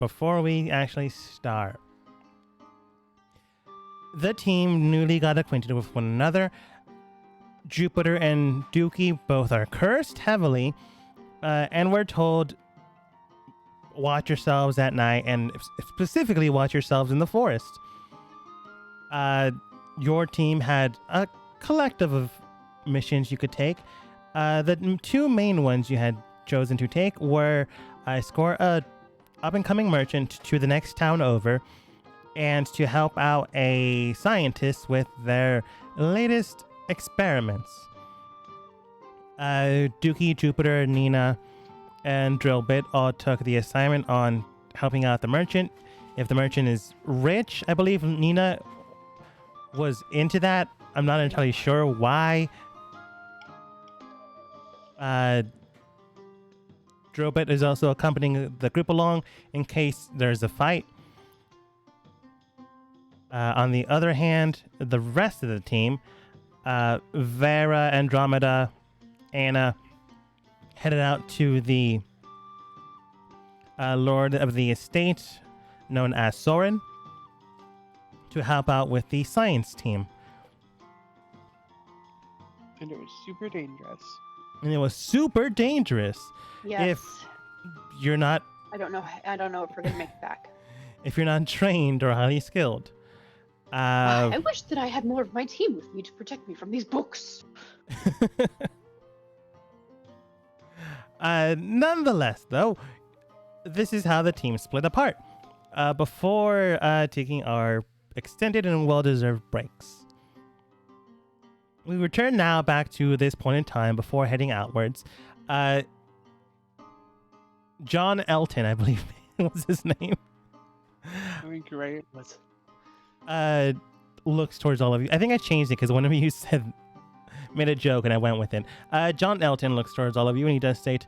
before we actually start. The team newly got acquainted with one another. Jupiter and Dookie both are cursed heavily, and we're told watch yourselves at night, and specifically watch yourselves in the forest. Your team had a collective of missions you could take. The two main ones you had chosen to take were escort a up-and-coming merchant to the next town over, and to help out a scientist with their latest experiments. Dookie, Jupiter, Nina, and Drillbit all took the assignment on helping out the merchant. If the merchant is rich, I believe Nina was into that. I'm not entirely sure why. Drillbit is also accompanying the group along in case there's a fight. On the other hand, the rest of the team, Vera, Andromeda, Anna, headed out to the Lord of the Estate, known as Soren, to help out with the science team. And it was super dangerous. And it was super dangerous. Yes. If you're not... I don't know if we're going to make it back. If you're not trained or highly skilled. I wish that I had more of my team with me to protect me from these books. Nonetheless, though, this is how the team split apart. Before taking our extended and well-deserved breaks. We return now back to this point in time before heading outwards. John Elton, I believe was his name. Doing great. What's Looks towards all of you. I think I changed it because one of you made a joke and I went with it. John Elton looks towards all of you and he does state,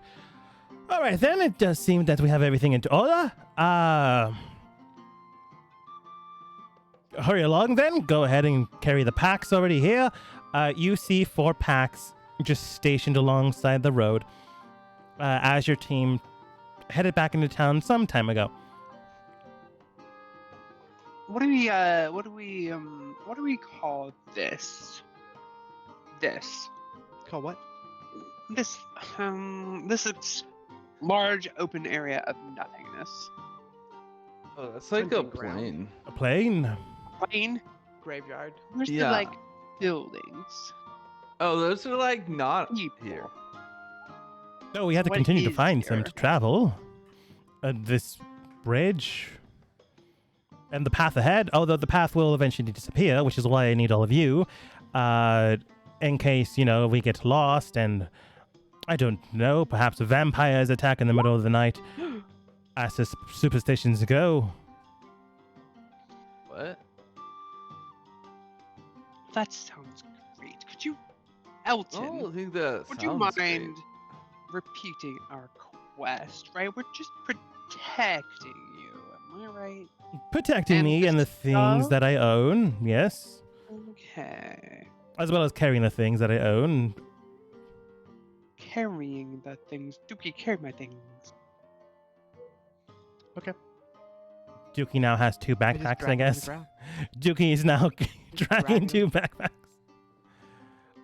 all right, then it does seem that we have everything into order. Hurry along then. Go ahead and carry the packs already here. You see 4 packs just stationed alongside the road as your team headed back into town some time ago. what do we call this? This. Call what? This is large open area of nothingness. Oh, that's like a Something ground. plane. A plane? Plain. Graveyard. Where's the Yeah. like buildings? Oh, those are like not People. here. No, we had to What continue to is find here? some to travel. This bridge and the path ahead, although the path will eventually disappear, which is why I need all of you, in case, we get lost and, I don't know, perhaps vampires attack in the middle of the night, as the superstitions go. What? That sounds great. Could you, Elton? Oh, I think that would you sounds mind great. repeating our quest? Right, we're just protecting you. Am I right? Protecting And me and the things stuff? that I own, yes. Okay. As well as carrying the things that I own. Carrying the things. Dookie, carry my things. Dookie now has 2 I just backpacks, drag I it on the guess. ground. Dookie is now dragging Dragging 2 backpacks.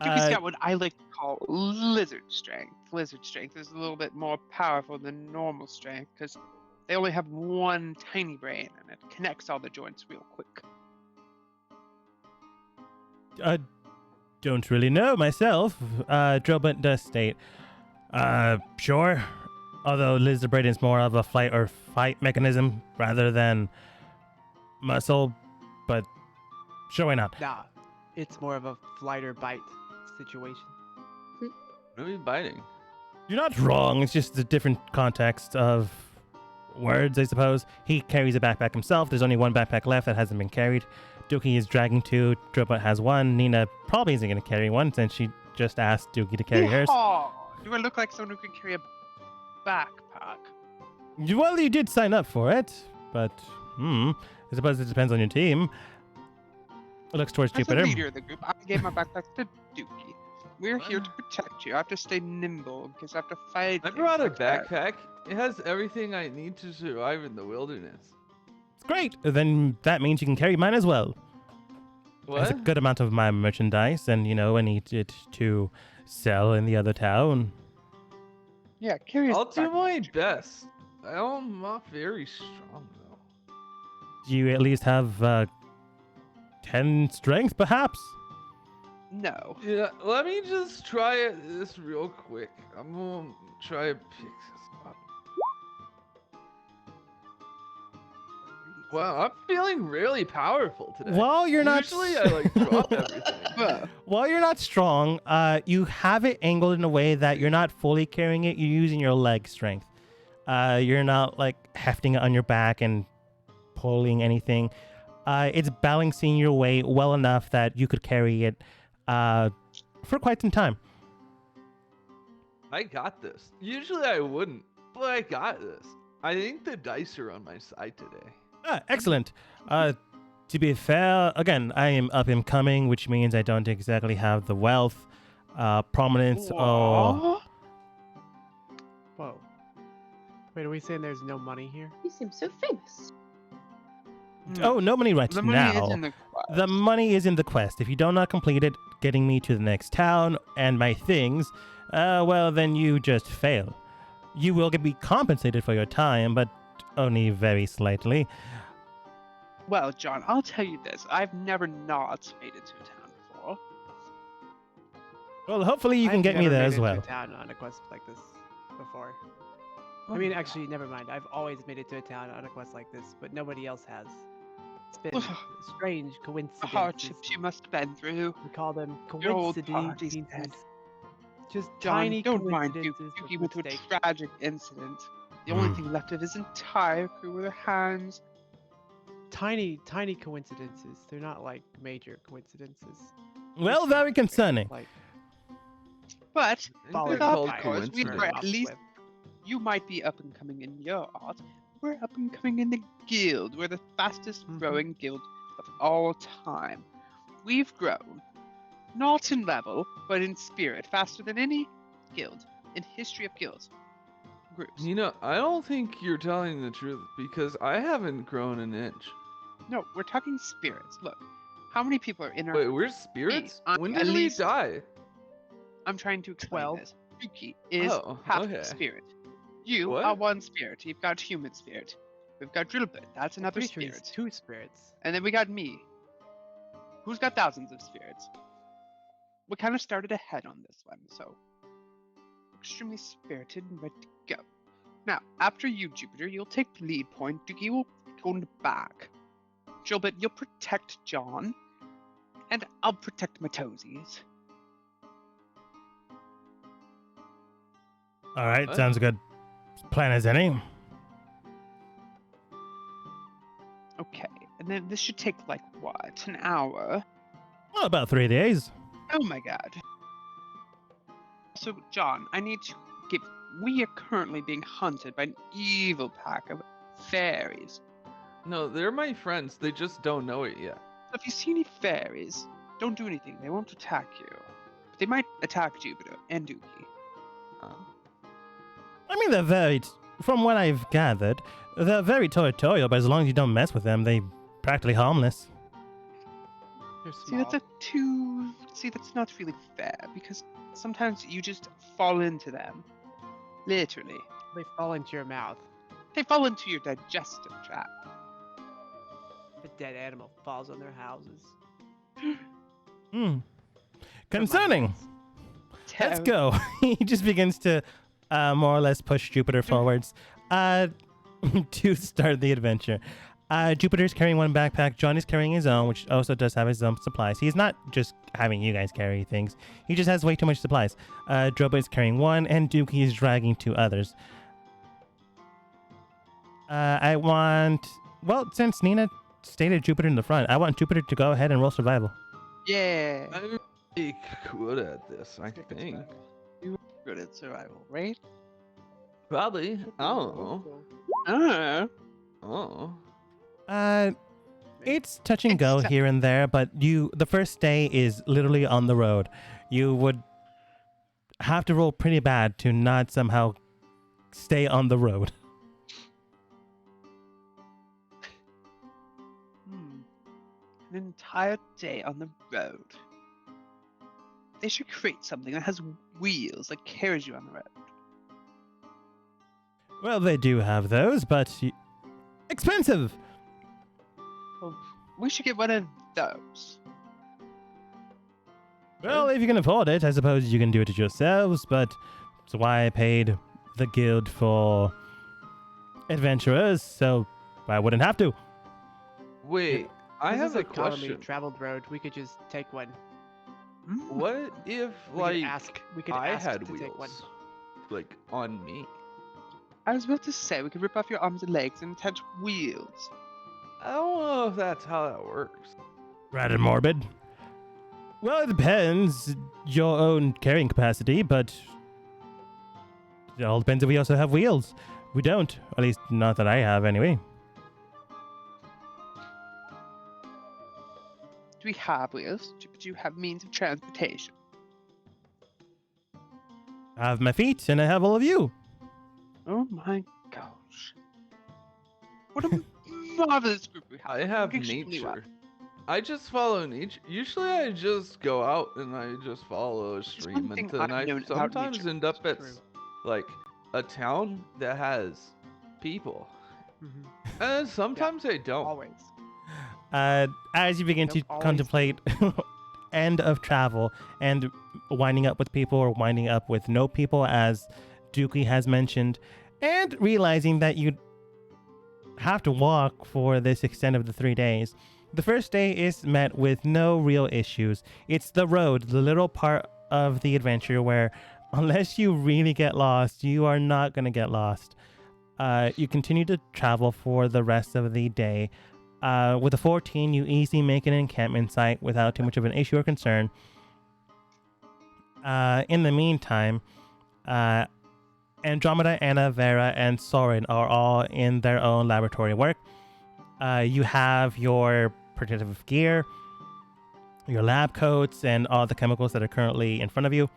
Dookie's got what I like to call lizard strength. Lizard strength is a little bit more powerful than normal strength because they only have one tiny brain and it connects all the joints real quick. I don't really know myself. Drillbit does state, sure. Although lizard brain is more of a flight or fight mechanism rather than muscle, but sure, why not? Nah, it's more of a flight or bite situation. What are we biting? You're not wrong. It's just a different context of words, I suppose. He carries a backpack himself. There's only 1 backpack left that hasn't been carried. Dookie is dragging 2. Drillbit has 1. Nina probably isn't going to carry 1 since she just asked Dookie to carry hers. Oh, do I look like someone who can carry a backpack? Well, you did sign up for it, but I suppose it depends on your team. It looks towards As Jupiter. the leader of the group, I gave my backpack to Dookie. We're here to protect you. I have to stay nimble because I have to fight. I things brought a like that. backpack. It has everything I need to survive in the wilderness. It's great. Then that means you can carry mine as well. There's a What? good amount of my merchandise, and I need it to sell in the other town. Yeah, carry. I'll do my best. I'm not very strong though. Do you at least have 10 strength, perhaps? No. Yeah, let me just try this real quick. I'm gonna try to pick this up. Wow, I'm feeling really powerful today. Well, you're not. Usually I like drop everything. While you're not strong, you have it angled in a way that you're not fully carrying it. You're using your leg strength. You're not like hefting it on your back and pulling anything. It's balancing your weight well enough that you could carry it for quite some time. I got this. Usually I wouldn't, but I got this. I think the dice are on my side today. Excellent. To be fair, again, I am up and coming, which means I don't exactly have the wealth, prominence, or... Whoa. Wait, are we saying there's no money here? You seem so famous. Oh, no money right The money now. is in the quest. The money is in the quest. If you do not complete it, getting me to the next town and my things, well, then you just fail. You will be compensated for your time, but only very slightly. Well, John, I'll tell you this. I've never not made it to a town before. Well, hopefully you can I've get me never there made as it to well. a town on a quest like this before. I mean, actually, never mind. I've always made it to a town on a quest like this, but nobody else has. It's been strange The coincidences. hardships you must have been through. We call them Your old party's coincidences. dead. Just John, tiny don't mind Duke. coincidences Duke with went to a mistakes. tragic incident. The only thing left of his entire crew were their hands. Tiny coincidences. They're not like major coincidences. Well, very concerning. Like But I think Followed they're with our called by powers, we coincidence. were coincidences. at least you might be up and coming in your art. We're up and coming in the guild. We're the fastest growing guild of all time. We've grown, not in level, but in spirit, faster than any guild in history of guilds. Groups. You know, I don't think you're telling the truth because I haven't grown an inch. No, we're talking spirits. Look, how many people are in our Wait, we're spirits? I'm When at did we least- die? I'm trying to explain 12. this. Yuki is Oh, half okay. spirit. You What? are one spirit. You've got human spirit. We've got Drillbit. That's I'm another pretty sure he's spirit. 2 spirits. And then we got me. Who's got thousands of spirits? We kind of started ahead on this one, so extremely spirited and ready to go. Now, after you, Jupiter, you'll take the lead point. Doogie will go in the back. Drillbit, you'll protect John, and I'll protect my toesies. All right, What? sounds good. Plan as any. Okay, and then this should take like what, an hour? Well, about 3 days. Oh my god. So, John, I need to give. We are currently being hunted by an evil pack of fairies. No, they're my friends. They just don't know it yet. So if you see any fairies, don't do anything. They won't attack you. But they might attack Jupiter and Dookie. I mean, they're very, from what I've gathered, they're very territorial, but as long as you don't mess with them, they're practically harmless. They're See, small. that's not really fair because sometimes you just fall into them. Literally. They fall into your mouth. They fall into your digestive tract. A dead animal falls on their houses. Concerning. Let's go. He just begins to more or less push Jupiter forwards to start the adventure. Jupiter's carrying one backpack. John is carrying his own, which also does have his own supplies. He's not just having you guys carry things. He just has way too much supplies. Droba is carrying one, and Dookie is dragging 2 others. I want... Well, since Nina stated Jupiter in the front, I want Jupiter to go ahead and roll survival. Yeah. I'm really good at this, I think. You're good at survival, right? Probably. I don't know. Oh. It's touch and go It's here and there, but the first day is literally on the road. You would have to roll pretty bad to not somehow stay on the road. An entire day on the road. They should create something that has wheels that carries you on the road. Well, they do have those, but expensive. Well, we should get one of those. Well, if you can afford it, I suppose you can do it yourselves, but it's why I paid the guild for adventurers, so I wouldn't have to. Wait, I This have is a a commonly question. traveled road. We could just take one. What if, We like, could ask. We could I ask had to take one. wheels, like, on me? I was about to say we could rip off your arms and legs and attach wheels. I don't know if that's how that works. Rather morbid. Well, it depends. Your own carrying capacity, but it all depends if we also have wheels. We don't. At least not that I have, anyway. Do we have wheels? Do you have means of transportation? I have my feet, and I have all of you. Oh my gosh. What a marvelous group we have. I have We should do nature. I just follow nature. Usually I just go out and I just follow a stream, one thing and then I've I known about sometimes nature. end up at True. like a town that has people, Mhm. and sometimes I don't. Always. As you begin to Nope, always. contemplate end of travel and winding up with people or winding up with no people, as Dookie has mentioned, and realizing that you have to walk for this extent of the 3 days. The first day is met with no real issues. It's the road, the little part of the adventure where, unless you really get lost, you are not going to get lost. You continue to travel for the rest of the day. With a 14, you easily make an encampment site without too much of an issue or concern. In the meantime, Andromeda, Anna, Vera, and Soren are all in their own laboratory work. You have your protective gear, your lab coats, and all the chemicals that are currently in front of you.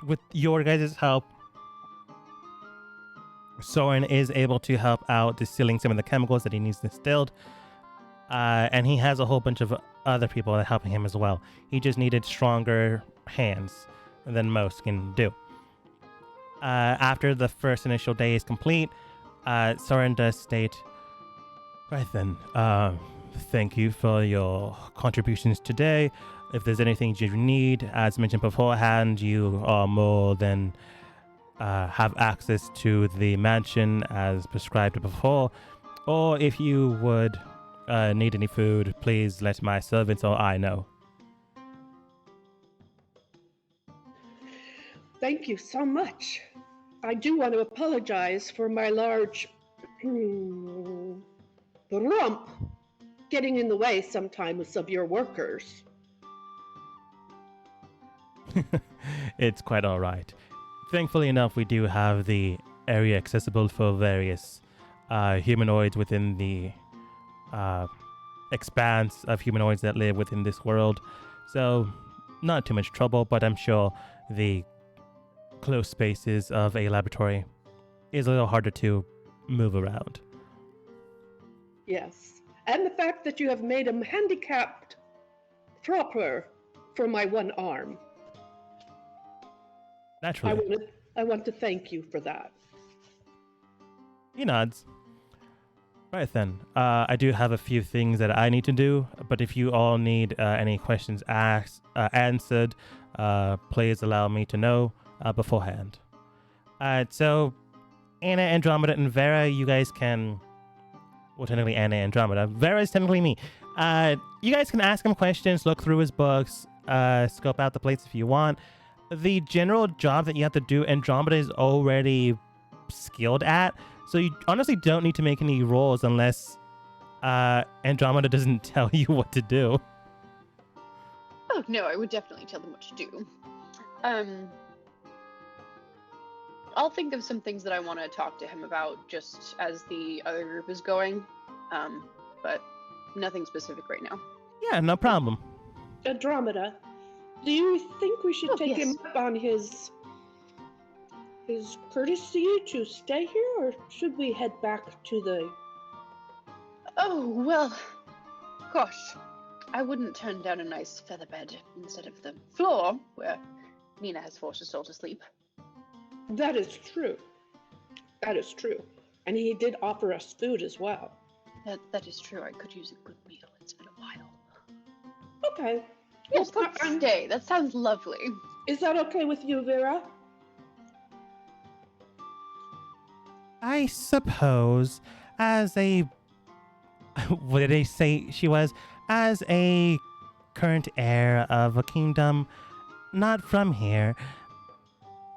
With your guys' help, Soren is able to help out distilling some of the chemicals that he needs distilled. And he has a whole bunch of other people that are helping him as well. He just needed stronger hands than most can do. After the first initial day is complete, Soren does state, right then, thank you for your contributions today. If there's anything you need, as mentioned beforehand, you are more than have access to the mansion as prescribed before. Or if you would need any food, please let my servants or I know. Thank you so much. I do want to apologize for my large rump getting in the way sometimes of your workers. It's quite all right. Thankfully enough, we do have the area accessible for various humanoids within the expanse of humanoids that live within this world. So, not too much trouble, but I'm sure the close spaces of a laboratory is a little harder to move around. Yes. And the fact that you have made him handicapped proper for my one arm. Naturally. I want to thank you for that. He nods. Right then. I do have a few things that I need to do, but if you all need any questions answered, please allow me to know beforehand. So, Anna, Andromeda, and Vera, you guys can... Well, technically Anna, Andromeda. Vera is technically me. You guys can ask him questions, look through his books, scope out the place if you want. The general job that you have to do, Andromeda is already skilled at, so you honestly don't need to make any rolls unless Andromeda doesn't tell you what to do. Oh no, I would definitely tell them what to do. I'll think of some things that I want to talk to him about just as the other group is going, but nothing specific right now. Yeah, no problem. Andromeda, Do you think we should Oh, take him yes. up on his courtesy to stay here, or should we head back to the... Oh, well, gosh. I wouldn't turn down a nice feather bed instead of the floor where Nina has forced us all to sleep. That is true. That is true. And he did offer us food as well. That is true. I could use a good meal. It's been a while. Okay. Yes, Well, let's stay. That sounds lovely. Is that okay with you, Vera? I suppose, as a what did they say she was? As a current heir of a kingdom not from here,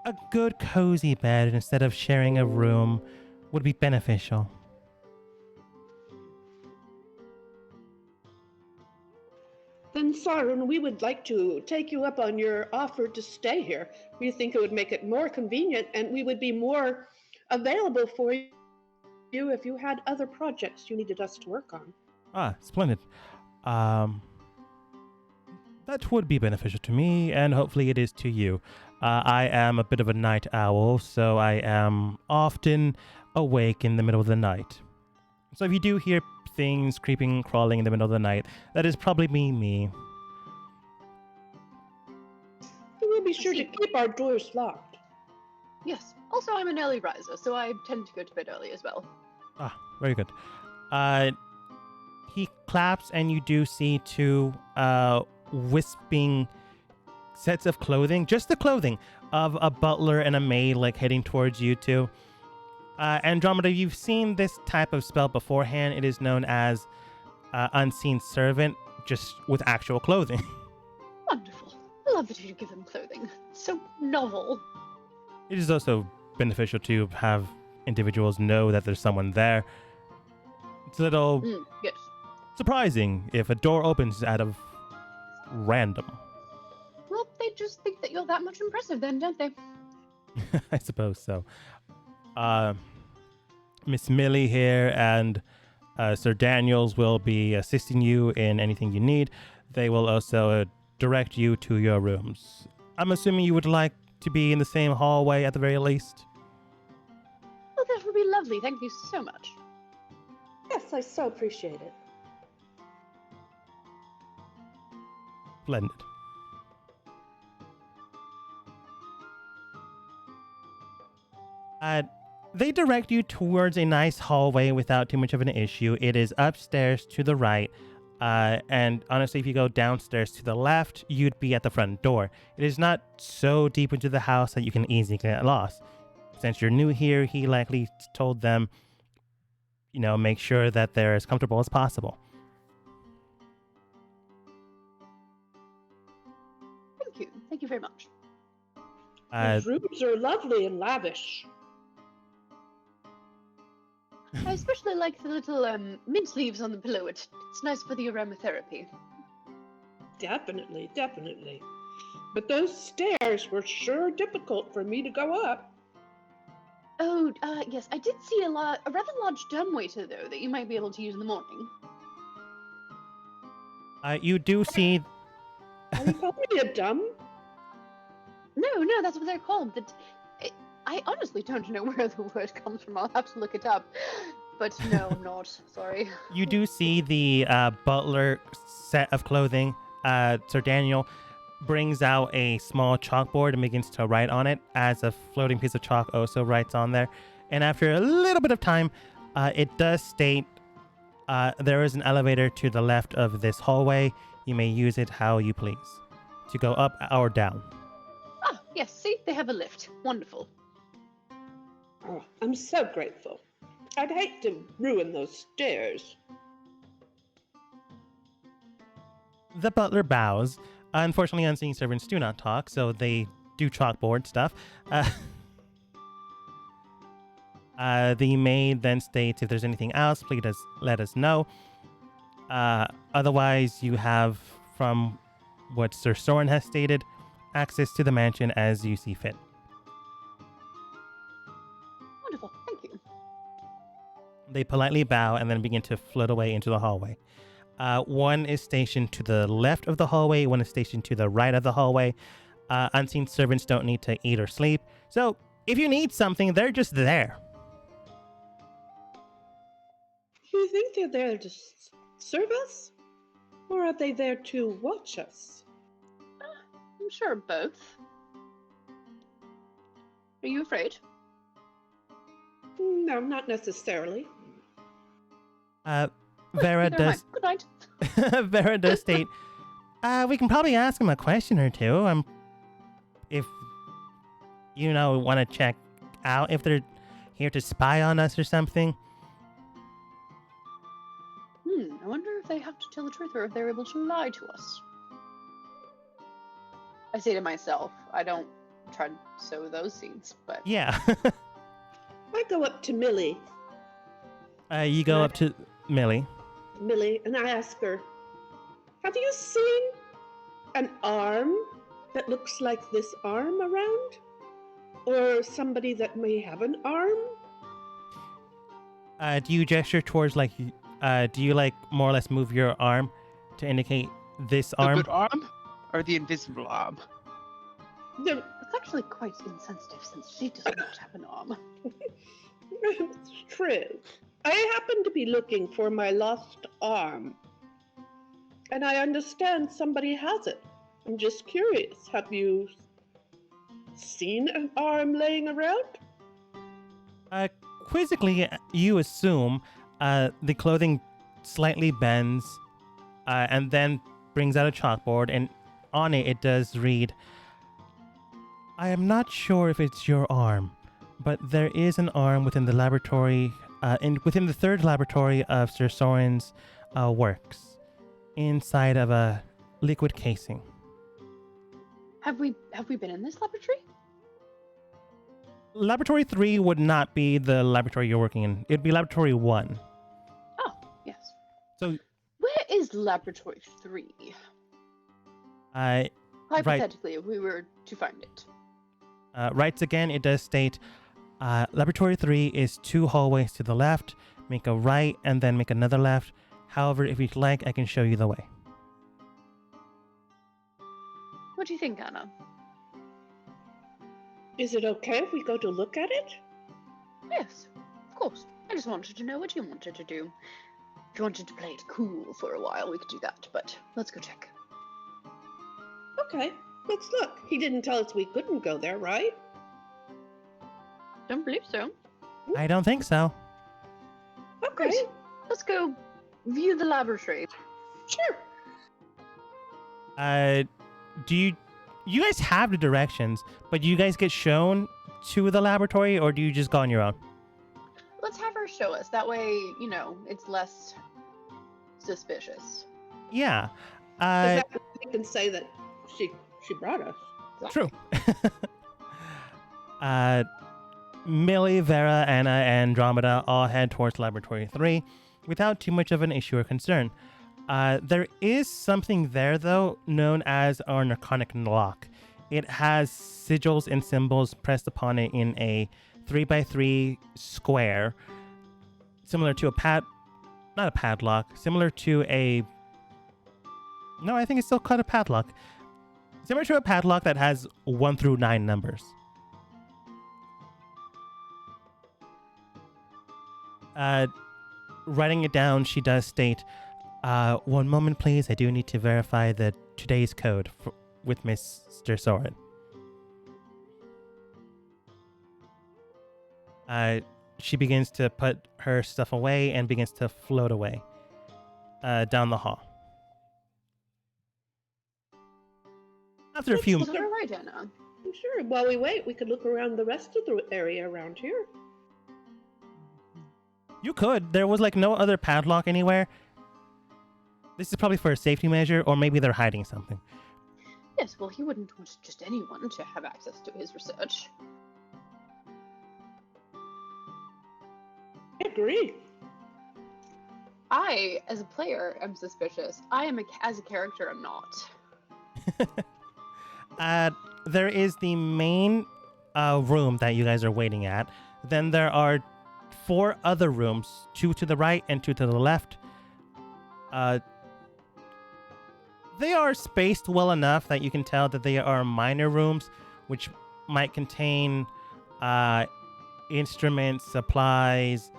a good cozy bed instead of sharing a room would be beneficial. Then, Sarun, we would like to take you up on your offer to stay here. We think it would make it more convenient, and we would be more available for you if you had other projects you needed us to work on. Ah, splendid. That would be beneficial to me, and hopefully it is to you. I am a bit of a night owl, so I am often awake in the middle of the night. So if you do hear things creeping, crawling in the middle of the night, that is probably me. We will be sure to keep our doors locked. Yes. Also, I'm an early riser, so I tend to go to bed early as well. Ah, very good. He claps, and you do see two wisping sets of clothing, just the clothing of a butler and a maid, like heading towards you two. Andromeda, you've seen this type of spell beforehand. It is known as Unseen Servant, just with actual clothing. Wonderful. I love that you give them clothing. It's so novel. It is also beneficial to have individuals know that there's someone there. It's a little Yes. surprising if a door opens out of random. Well, they just think that you're that much impressive then, don't they? I suppose so. Miss Millie here and Sir Daniels will be assisting you in anything you need. They will also direct you to your rooms. I'm assuming you would like to be in the same hallway at the very least? Well, that would be lovely. Thank you so much. Yes, I so appreciate it. Splendid. They direct you towards a nice hallway without too much of an issue. It is upstairs to the right, and honestly, if you go downstairs to the left, you'd be at the front door. It is not so deep into the house that you can easily get lost. Since you're new here, he likely told them, make sure that they're as comfortable as possible. Thank you. Thank you very much. The rooms are lovely and lavish. I especially like the little mint leaves on the pillow. It's nice for the aromatherapy. Definitely, definitely. But those stairs were sure difficult for me to go up. Oh, yes. I did see a rather large dumbwaiter, though, that you might be able to use in the morning. You do see... Are you calling me a dumb? No, that's what they're called. I honestly don't know where the word comes from. I'll have to look it up. But no, I'm not. Sorry. You do see the butler set of clothing. Sir Daniel brings out a small chalkboard and begins to write on it, as a floating piece of chalk also writes on there. And after a little bit of time, it does state there is an elevator to the left of this hallway. You may use it how you please to go up or down. Ah, yes. See, they have a lift. Wonderful. Oh, I'm so grateful. I'd hate to ruin those stairs. The butler bows. Unfortunately, unseen servants do not talk, so they do chalkboard stuff. The maid then states, if there's anything else, please let us know. Otherwise, you have, from what Sir Soren has stated, access to the mansion as you see fit. Wonderful. Thank you. They politely bow and then begin to float away into the hallway. One is stationed to the left of the hallway. One is stationed to the right of the hallway. Unseen servants don't need to eat or sleep. So if you need something, they're just there. Do you think they're there to serve us? Or are they there to watch us? I'm sure both. Are you afraid? No, not necessarily. Vera Never does. mind. Good night. Vera does state. We can probably ask him a question or two. If you want to check out if they're here to spy on us or something. I wonder if they have to tell the truth or if they're able to lie to us. I say to myself, I don't try to sow those seeds, but Yeah. I go up to Millie, You go up to Millie. and I ask her, have you seen an arm that looks like this arm around? Or somebody that may have an arm? Do you gesture towards do you more or less move your arm to indicate this The arm? good arm or the invisible arm? No, it's actually quite insensitive since she does not have an arm. it's true. I happen to be looking for my lost arm. And I understand somebody has it. I'm just curious. Have you seen an arm laying around? Quizzically, you assume the clothing slightly bends and then brings out a chalkboard, and on it does read, I am not sure if it's your arm, but there is an arm within the laboratory, within the third laboratory of Sir Soren's works, inside of a liquid casing. Have we been in this laboratory? Laboratory 3 would not be the laboratory you're working in. It'd be Laboratory 1. Oh, yes. So, Where is laboratory 3? Hypothetically, if we were to find it. Writes again, it does state, Laboratory 3 is 2 hallways to the left, make a right, and then make another left. However, if you'd like, I can show you the way. What do you think, Anna? Is it okay if we go to look at it? Yes, of course. I just wanted to know what you wanted to do. If you wanted to play it cool for a while, we could do that, but let's go check. Okay, let's look. He didn't tell us we couldn't go there, right? Don't believe so. I don't think so. Okay, Great. Let's go view the laboratory. sure. Do you guys have the directions, but do you guys get shown to the laboratory, or do you just go on your own? Let's have her show us. That way, it's less suspicious. Yeah. We can say that she brought us. True. Millie, Vera, Anna, and Andromeda all head towards Laboratory 3 without too much of an issue or concern. There is something there, though, known as our Narconic Lock. It has sigils and symbols pressed upon it in a 3x3 square, similar to not a padlock, similar to a... No, I think it's still called a padlock. Similar to a padlock that has 1 through 9 numbers. Writing it down, she does state, 1 moment, please. I do need to verify today's code with Mr. Soren. She begins to put her stuff away and begins to float away down the hall. After a few... Is that all right, Anna? Sure, while we wait, we could look around the rest of the area around here. You could. There was no other padlock anywhere. This is probably for a safety measure, or maybe they're hiding something. Yes, well, he wouldn't want just anyone to have access to his research. I agree. I, as a player, am suspicious. As a character, I'm not. There is the main room that you guys are waiting at. Then there are 4 other rooms, 2 to the right and 2 to the left. They are spaced well enough that you can tell that they are minor rooms, which might contain instruments, supplies,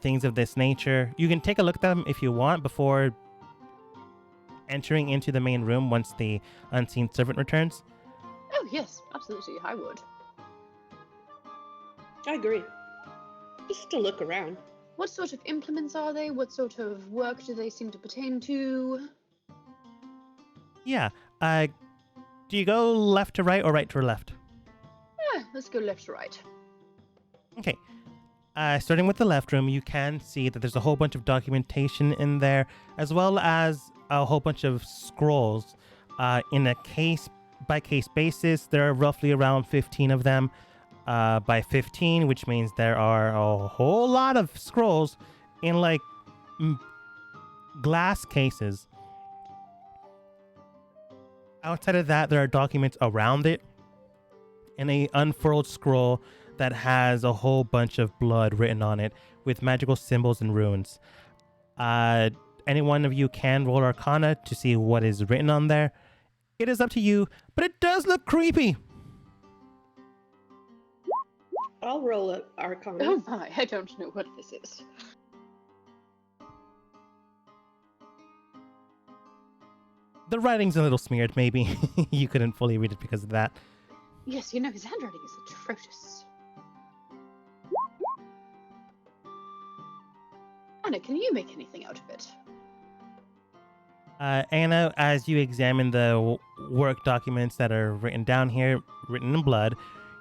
things of this nature. You can take a look at them if you want before entering into the main room once the unseen servant returns. Oh, yes, absolutely, I would. I agree. Just to look around. What sort of implements are they? What sort of work do they seem to pertain to? Yeah. Do you go left to right or right to left? Yeah, let's go left to right. Okay. Starting with the left room, you can see that there's a whole bunch of documentation in there, as well as a whole bunch of scrolls. In a case-by-case basis, there are roughly around 15 of them. By 15, which means there are a whole lot of scrolls in, like, glass cases. Outside of that, there are documents around it, and a unfurled scroll that has a whole bunch of blood written on it with magical symbols and runes. Any one of you can roll Arcana to see what is written on there. It is up to you, but it does look creepy. I'll roll an Arcana. Oh my, I don't know what this is. The writing's a little smeared, maybe. You couldn't fully read it because of that. Yes, you know, his handwriting is atrocious. Anna, can you make anything out of it? Anna, as you examine the work documents that are written down here, written in blood,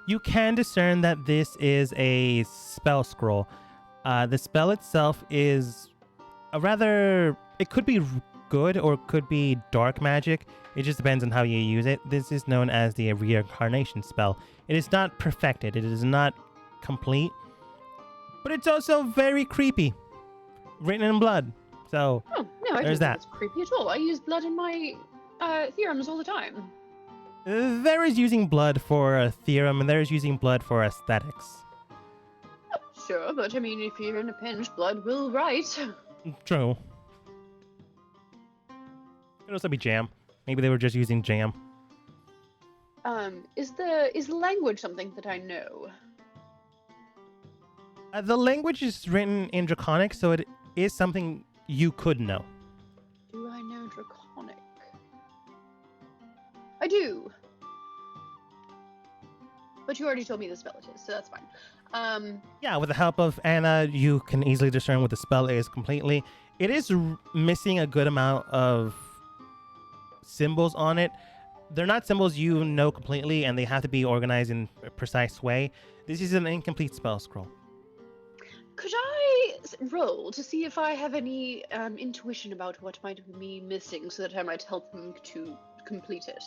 you can discern that this is a spell scroll. The spell itself is a rather... It could be good or it could be dark magic. It just depends on how you use it. This is known as the reincarnation spell. It is not perfected. It is not complete. But it's also very creepy. Written in blood. So, Oh, no, I there's don't that. think it's creepy at all. I use blood in my theorems all the time. There is using blood for a theorem, and there is using blood for aesthetics. Sure, but I mean, if you're in a pinch, blood will write. True. Could also be jam. Maybe they were just using jam. Is the language something that I know? The language is written in Draconic, so it is something you could know. Do I know Draconic? I do. But you already told me the spell it is, so that's fine. Yeah, with the help of Anna, you can easily discern what the spell is completely. It is missing a good amount of symbols on it. They're not symbols you know completely, and they have to be organized in a precise way. This is an incomplete spell scroll. Could I roll to see if I have any intuition about what might be missing so that I might help them to complete it?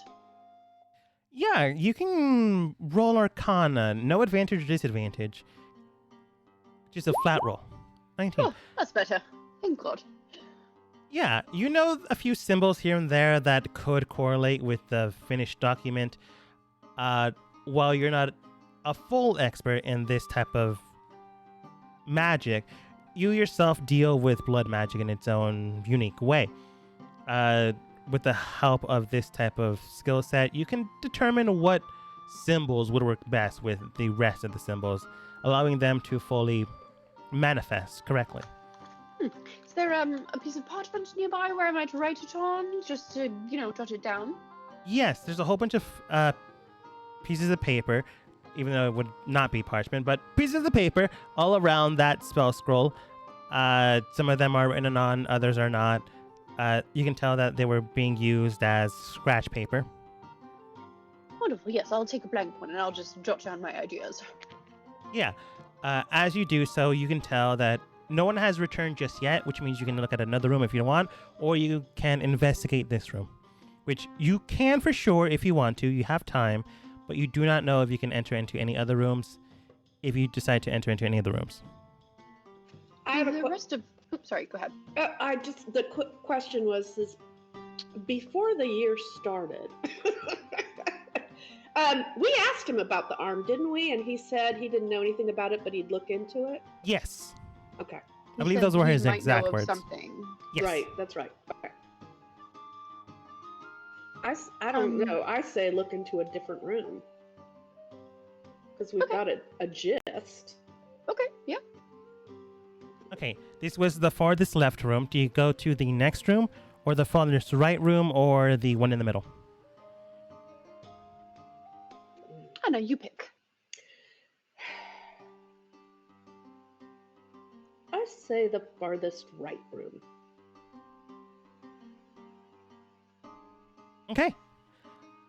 Yeah, you can roll Arcana. No advantage or disadvantage. Just a flat roll. 19. Oh, that's better. Thank God. Yeah, you know a few symbols here and there that could correlate with the finished document. While you're not a full expert in this type of magic, you yourself deal with blood magic in its own unique way. With the help of this type of skill set, you can determine what symbols would work best with the rest of the symbols, allowing them to fully manifest correctly. Is there a piece of parchment nearby where I might write it on, just to, jot it down? Yes, there's a whole bunch of pieces of paper, even though it would not be parchment, but pieces of paper all around that spell scroll. Some of them are written on, others are not. You can tell that they were being used as scratch paper. Wonderful, yes, I'll take a blank one and I'll just jot down my ideas. Yeah. As you do so, you can tell that no one has returned just yet, which means you can look at another room if you want, or you can investigate this room, which you can for sure if you want to. You have time, but you do not know if you can enter into any other rooms if you decide to enter into any of the rooms. I have The rest of... Oops, sorry, go ahead. The quick question was before the year started, we asked him about the arm, didn't we? And he said he didn't know anything about it, but he'd look into it. Yes. Okay. I believe those were his exact words. Something. Yes. Right, that's right. Okay. I don't know. I say look into a different room. Because we've got a gist. Okay, yeah. Okay, this was the farthest left room. Do you go to the next room, or the farthest right room, or the one in the middle? I know, you pick. I say the farthest right room. Okay.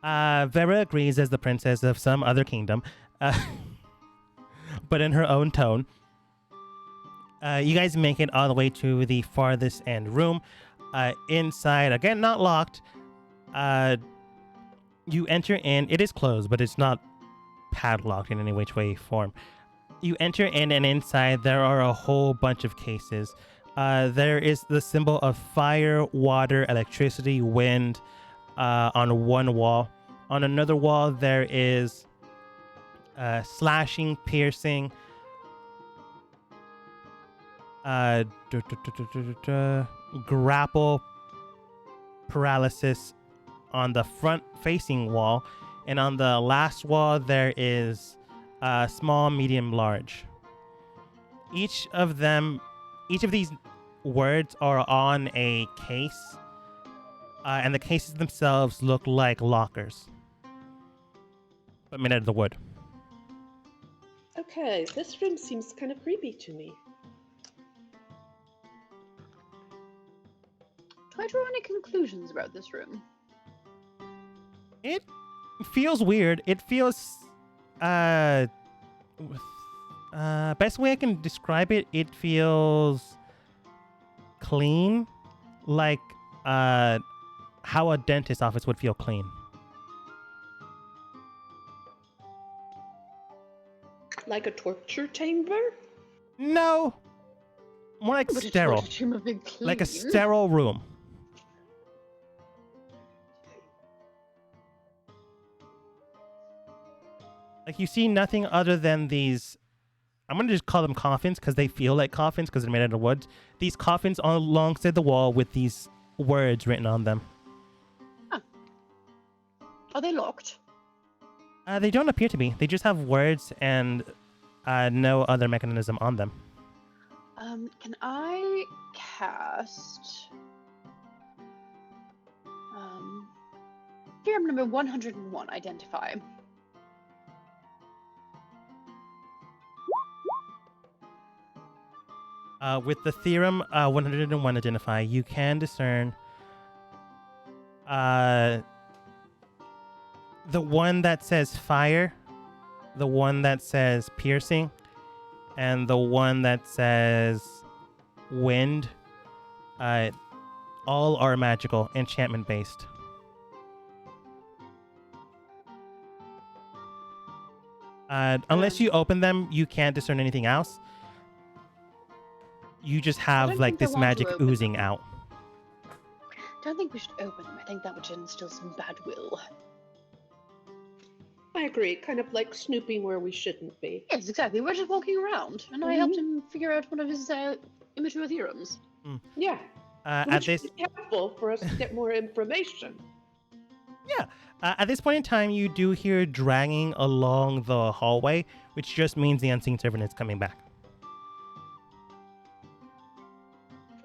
Vera agrees as the princess of some other kingdom, but in her own tone. You guys make it all the way to the farthest end room. Inside, again, not locked. You enter in. It is closed, but it's not padlocked in any which way, form. You enter in, and inside there are a whole bunch of cases. There is the symbol of fire, water, electricity, wind on one wall. On another wall, there is slashing, piercing, grapple, paralysis on the front facing wall, and on the last wall there is small, medium, large. Each of these words are on a case, and the cases themselves look like lockers, but made out of the wood. Okay, this room seems kind of creepy to me. Do I draw any conclusions about this room? It feels weird. It feels best way I can describe it, it feels clean, like how a dentist office would feel clean. Like a torture chamber? No, more like But sterile, a torture chamber would be clean. like a sterile room. Like you see nothing other than these. I'm gonna just call them coffins because they feel like coffins because they're made out of wood. These coffins alongside the wall with these words written on them. Huh. Are they locked? They don't appear to be. They just have words and no other mechanism on them. Can I cast theorem number 101, identify? With the theorem 101 identify, you can discern the one that says fire, the one that says piercing, and the one that says wind. All are magical, enchantment based. Unless you open them, you can't discern anything else. You just have like this magic oozing out. Don't think we should open them. I think that would instill some bad will. I agree. Kind of like snooping where we shouldn't be. Yes, exactly. We're just walking around, and I helped him figure out one of his immature theorems. Yeah. At this, would be helpful for us to get more information. yeah. At this point in time, you do hear dragging along the hallway, which just means the unseen servant is coming back.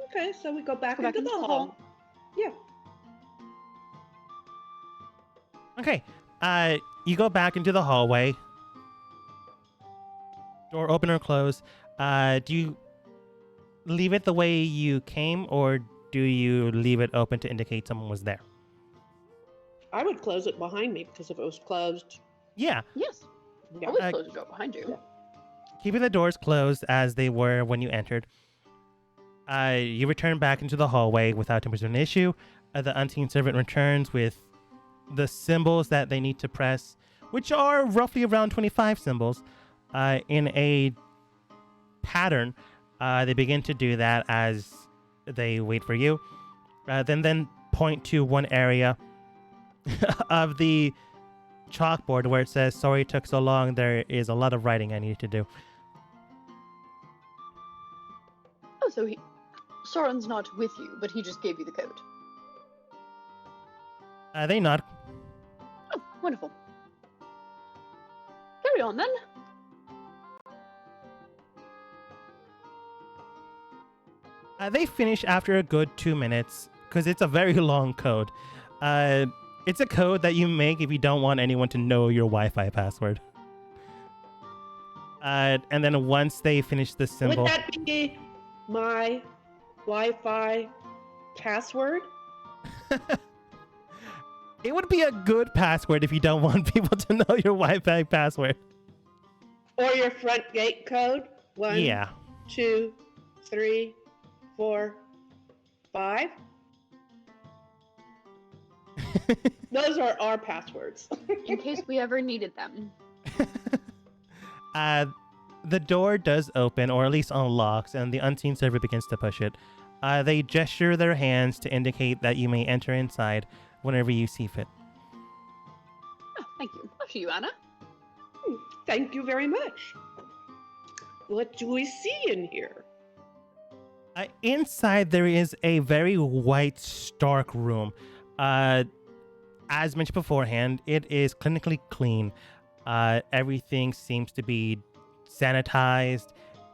Okay, so we go back into the hall. Yeah. Okay. You go back into the hallway. Door open or close. Do you leave it the way you came, or do you leave it open to indicate someone was there? I would close it behind me because if it was closed. Yeah. Yes. Yeah. Always close the door behind you. Keeping the doors closed as they were when you entered. You return back into the hallway without too much of an issue. The unseen servant returns with the symbols that they need to press, which are roughly around 25 symbols, in a pattern. They begin to do that as they wait for you. Then point to one area of the chalkboard where it says, "Sorry it took so long. There is a lot of writing I need to do." Oh, so Soren's not with you, but he just gave you the code. They nod. Oh, wonderful. Carry on then. They finish after a good 2 minutes because it's a very long code. It's a code that you make if you don't want anyone to know your Wi-Fi password. And then once they finish the symbol, Would that be my Wi-Fi password? it would be a good password if you don't want people to know your Wi-Fi password. Or your front gate code? 1, Yeah. 2, 3, 4, 5. Those are our passwords. In case we ever needed them. The door does open, or at least unlocks, and the unseen server begins to push it. They gesture their hands to indicate that you may enter inside whenever you see fit. Oh, thank you. After you, Anna. Thank you very much. What do we see in here? Inside, there is a very white, stark room. As mentioned beforehand, it is clinically clean. Everything seems to be sanitized,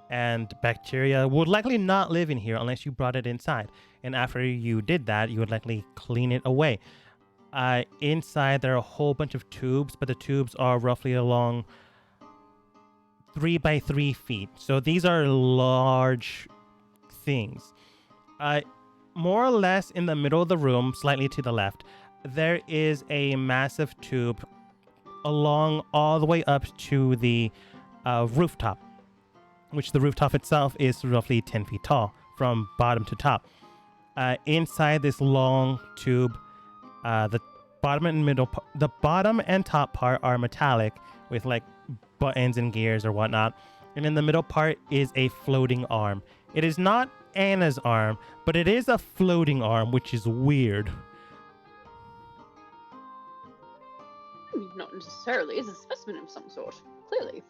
and bacteria would likely not live in here unless you brought it inside. And after you did that, you would likely clean it away. Inside, there are a whole bunch of tubes, but the tubes are roughly along 3 by 3 feet. So these are large things. More or less in the middle of the room, slightly to the left, there is a massive tube along all the way up to the rooftop, which the rooftop itself is roughly 10 feet tall from bottom to top. Inside this long tube, the bottom and top part are metallic with like buttons and gears or whatnot, and in the middle part is a floating arm. It is not Anna's arm, but it is a floating arm, which is weird. Not necessarily. It's a specimen of some sort. Clearly.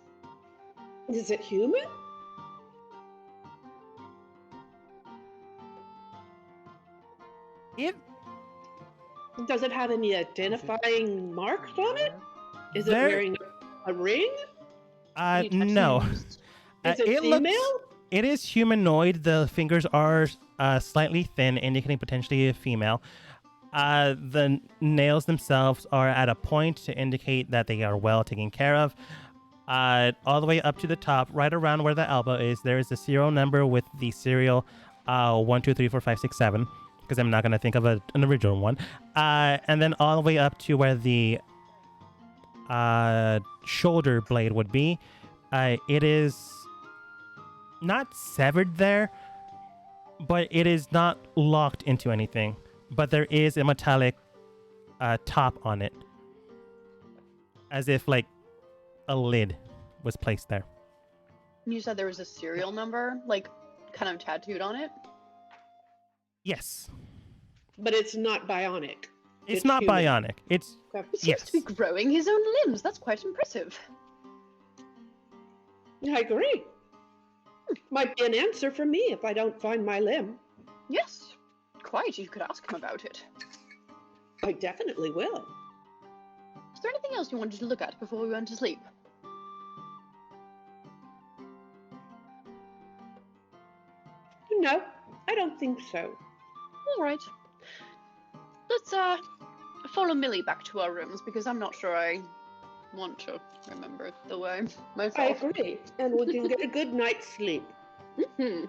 Is it human? Does it have any identifying marks on it? Is it wearing a ring? No. Is it female? It is humanoid. The fingers are slightly thin, indicating potentially a female. The nails themselves are at a point to indicate that they are well taken care of. All the way up to the top, right around where the elbow is, there is a serial number with the serial 1, 2, 3, 4, 5, 6, 7, because I'm not going to think of an original one. And then all the way up to where the shoulder blade would be. It is not severed there, but it is not locked into anything. But there is a metallic top on it, as if like a lid was placed there. You said there was a serial number, like, kind of tattooed on it? Yes. But it's not bionic. It's not human. bionic. It's He seems yes. to be growing his own limbs. That's quite impressive. I agree. Might be an answer for me if I don't find my limb. Yes, quite. You could ask him about it. I definitely will. Is there anything else you wanted to look at before we went to sleep? No, I don't think so. All right. Let's follow Millie back to our rooms because I'm not sure I want to remember the way I myself. agree, and we can get a good night's sleep. I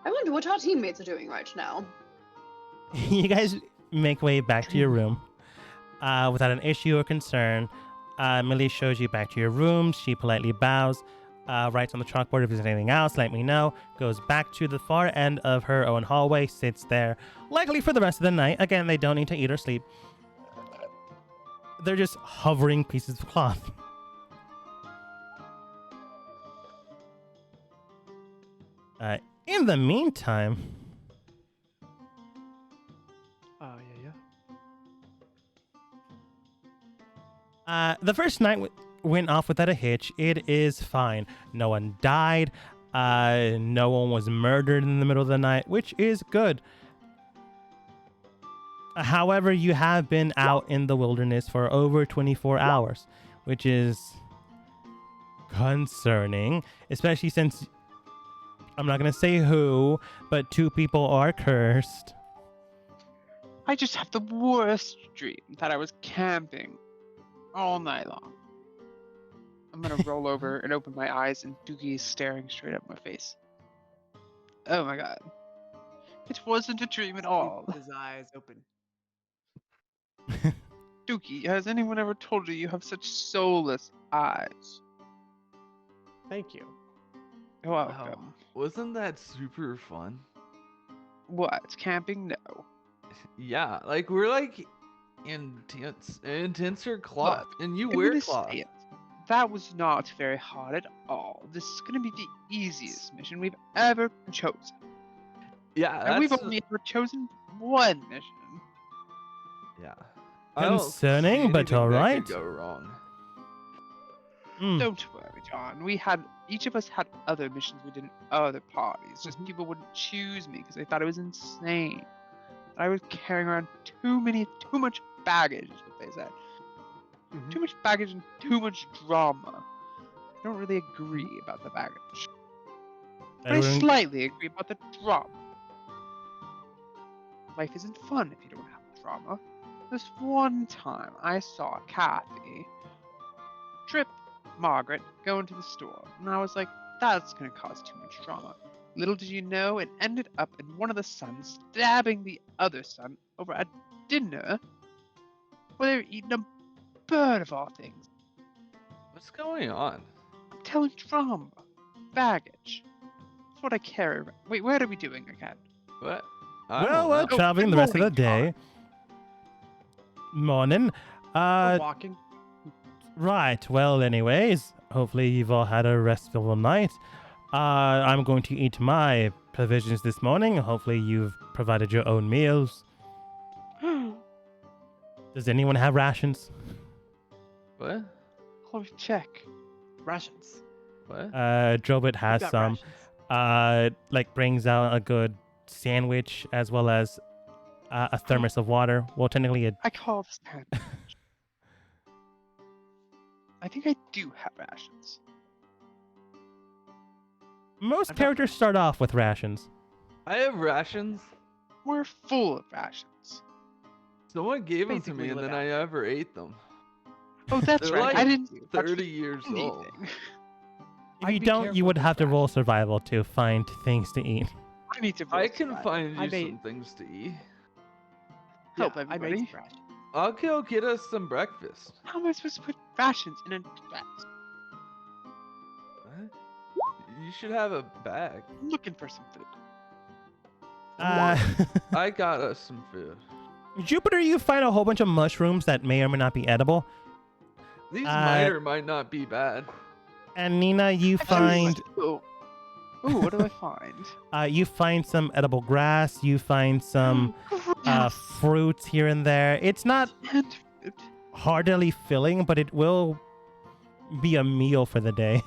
wonder what our teammates are doing right now. You guys make way back to your room without an issue or concern. Millie shows you back to your room. She politely bows, writes on the chalkboard if there's anything else, let me know. Goes back to the far end of her own hallway, sits there, likely for the rest of the night. Again, they don't need to eat or sleep. They're just hovering pieces of cloth. In the meantime... the first night went off without a hitch. It is fine. No one died. No one was murdered in the middle of the night, which is good. However, you have been out in the wilderness for over 24 hours, which is concerning, especially since I'm not going to say who, but 2 people are cursed. I just have the worst dream that I was camping all night long. I'm gonna roll over and open my eyes, and Doogie is staring straight at my face. Oh my god. It wasn't a dream at all. His eyes open. Doogie, has anyone ever told you you have such soulless eyes? Thank you. You're Wow. welcome. Wasn't that super fun? What? Camping? No. Yeah, like we're like intenser cloth, and you I'm wear gonna cloth. say it. That was not very hard at all. This is gonna be the easiest mission we've ever chosen. Yeah, And we've that's only ever chosen one mission. yeah. I don't see Concerning, but anything that alright. could go wrong. Don't worry, John. Each of us had other missions we did in other parties. Just people wouldn't choose me because they thought I was insane. I was carrying around too much baggage, is what they said. Too much baggage and too much drama. I don't really agree about the baggage. But I slightly agree about the drama. Life isn't fun if you don't have drama. This one time I saw Kathy trip Margaret go into the store, and I was like, that's gonna cause too much drama. Little did you know, it ended up in one of the sons stabbing the other son over at dinner where they were eating a bird of all things. What's going on? I'm telling drama. Baggage. That's what I carry around. Wait, what are we doing again? What? Well, we're traveling the rest of the day. Morning. Walking. Right. Well, anyways, hopefully you've all had a restful night. I'm going to eat my provisions this morning. Hopefully you've provided your own meals. Does anyone have rations? What? Let me check. Rations. What? Drobit has Got some. rations. Like brings out a good sandwich as well as a thermos of water. Well, technically I call this sandwich. I think I do have rations. most characters start off with rations. I have rations. We're full of rations. Someone gave them to Basically me, and live then I never ate them. Oh, that's They're right. like I didn't 30 years old. anything. If I'd you be don't, you careful would with have to roll rations. survival to find things to eat. I need to. I can find I you made- some things to eat. Help I made everybody. some rations. I'll go get us some breakfast. How am I supposed to put rations in a dress? What? You should have a bag. I'm looking for some food. I got us some food. Jupiter, you find a whole bunch of mushrooms that may or may not be edible. These might or might not be bad. And Nina, you find Ooh, what do I find? you find some edible grass. You find some Grass fruits here and there. It's not and fruit. heartily filling, but it will be a meal for the day.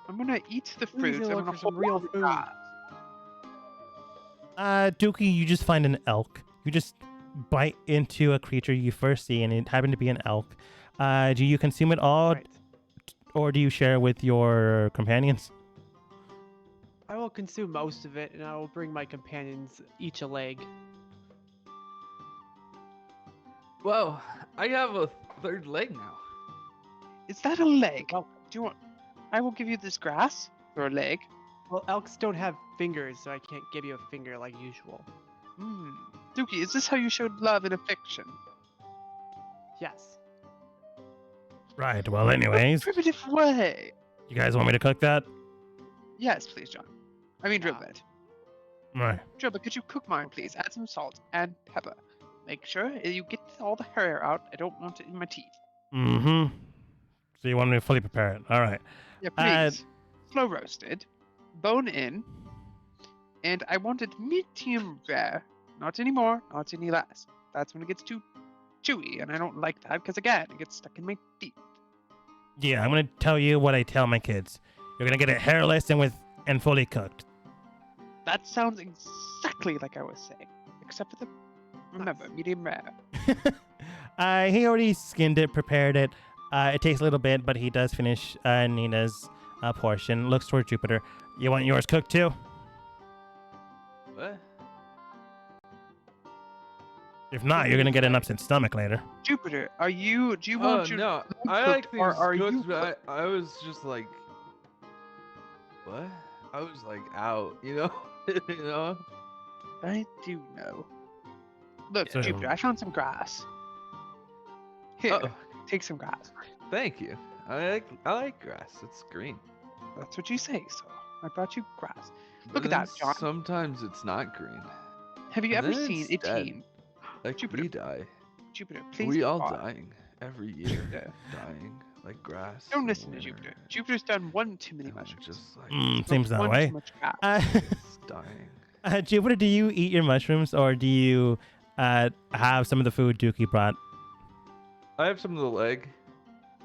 I'm gonna eat the Who's fruits. gonna I'm look gonna for some hold real the food? grass. Dookie, you just find an elk. You just bite into a creature you first see, and it happened to be an elk. Do you consume it all, Right. or do you share with your companions? I will consume most of it, and I will bring my companions each a leg. Whoa, I have a third leg now. Is that a leg? Oh. Do you want? I will give you this grass for a leg. Well, elks don't have fingers, so I can't give you a finger like usual. Dookie, is this how you showed love in a fiction? Yes. Right. Well, anyways, Primitive way. you guys want me to cook that? Yes, please, John. I mean, Yeah. Drillbit. Right. Drillbit, could you cook mine, please? Add some salt and pepper. Make sure you get all the hair out. I don't want it in my teeth. Mm-hmm. So you want me to fully prepare it? All right. Yeah, please. Slow roasted, bone in, and I want it medium rare. Not any more, not any less. That's when it gets too chewy, and I don't like that because again, it gets stuck in my teeth. Yeah, I'm gonna tell you what I tell my kids. You're gonna get it hairless and fully cooked. That sounds exactly like I was saying, except for the Remember, medium rare. He already skinned it, prepared it. It takes a little bit, but he does finish Nina's portion. Looks toward Jupiter. You want yours cooked too? What? If not, you're gonna get an upset stomach later. Jupiter, do you Oh want your no, food I like cooked, or things are you cooked, but I was just like, what? I was like out, you know, you know. I do know. Look, So- Jupiter, I found some grass. Here, Oh, take some grass. thank you. I like grass. It's green. That's what you say, so I brought you grass. But Look at then that, John. Sometimes it's not green. Have you and ever then seen it's a dead. team? Like Jupiter, we die. Jupiter, please. We all pause. dying every year. Yeah. Dying like grass. Don't in listen to winter, Jupiter. Jupiter's done one too many and we're mushrooms. just like Seems that One way. Too much grass. just dying. Jupiter, do you eat your mushrooms or do you have some of the food Dookie brought? I have some of the leg.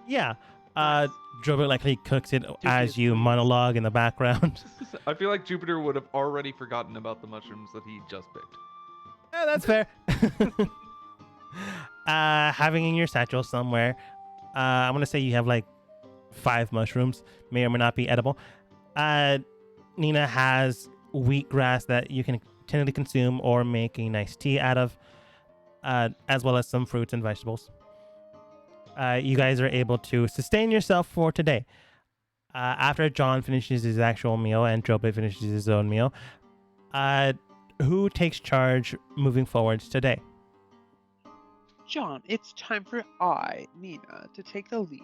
Yeah. Nice. Jupiter likely cooks it as is you pleased. monologue in the background. I feel like Jupiter would have already forgotten about the mushrooms that he just picked. Yeah, that's fair. Having in your satchel somewhere, I'm gonna say you have like 5 mushrooms, may or may not be edible. Nina has wheatgrass that you can tentatively consume or make a nice tea out of, as well as some fruits and vegetables. You guys are able to sustain yourself for today. After John finishes his actual meal and Jobit finishes his own meal, who takes charge moving forward today? John, it's time for Nina, to take the lead.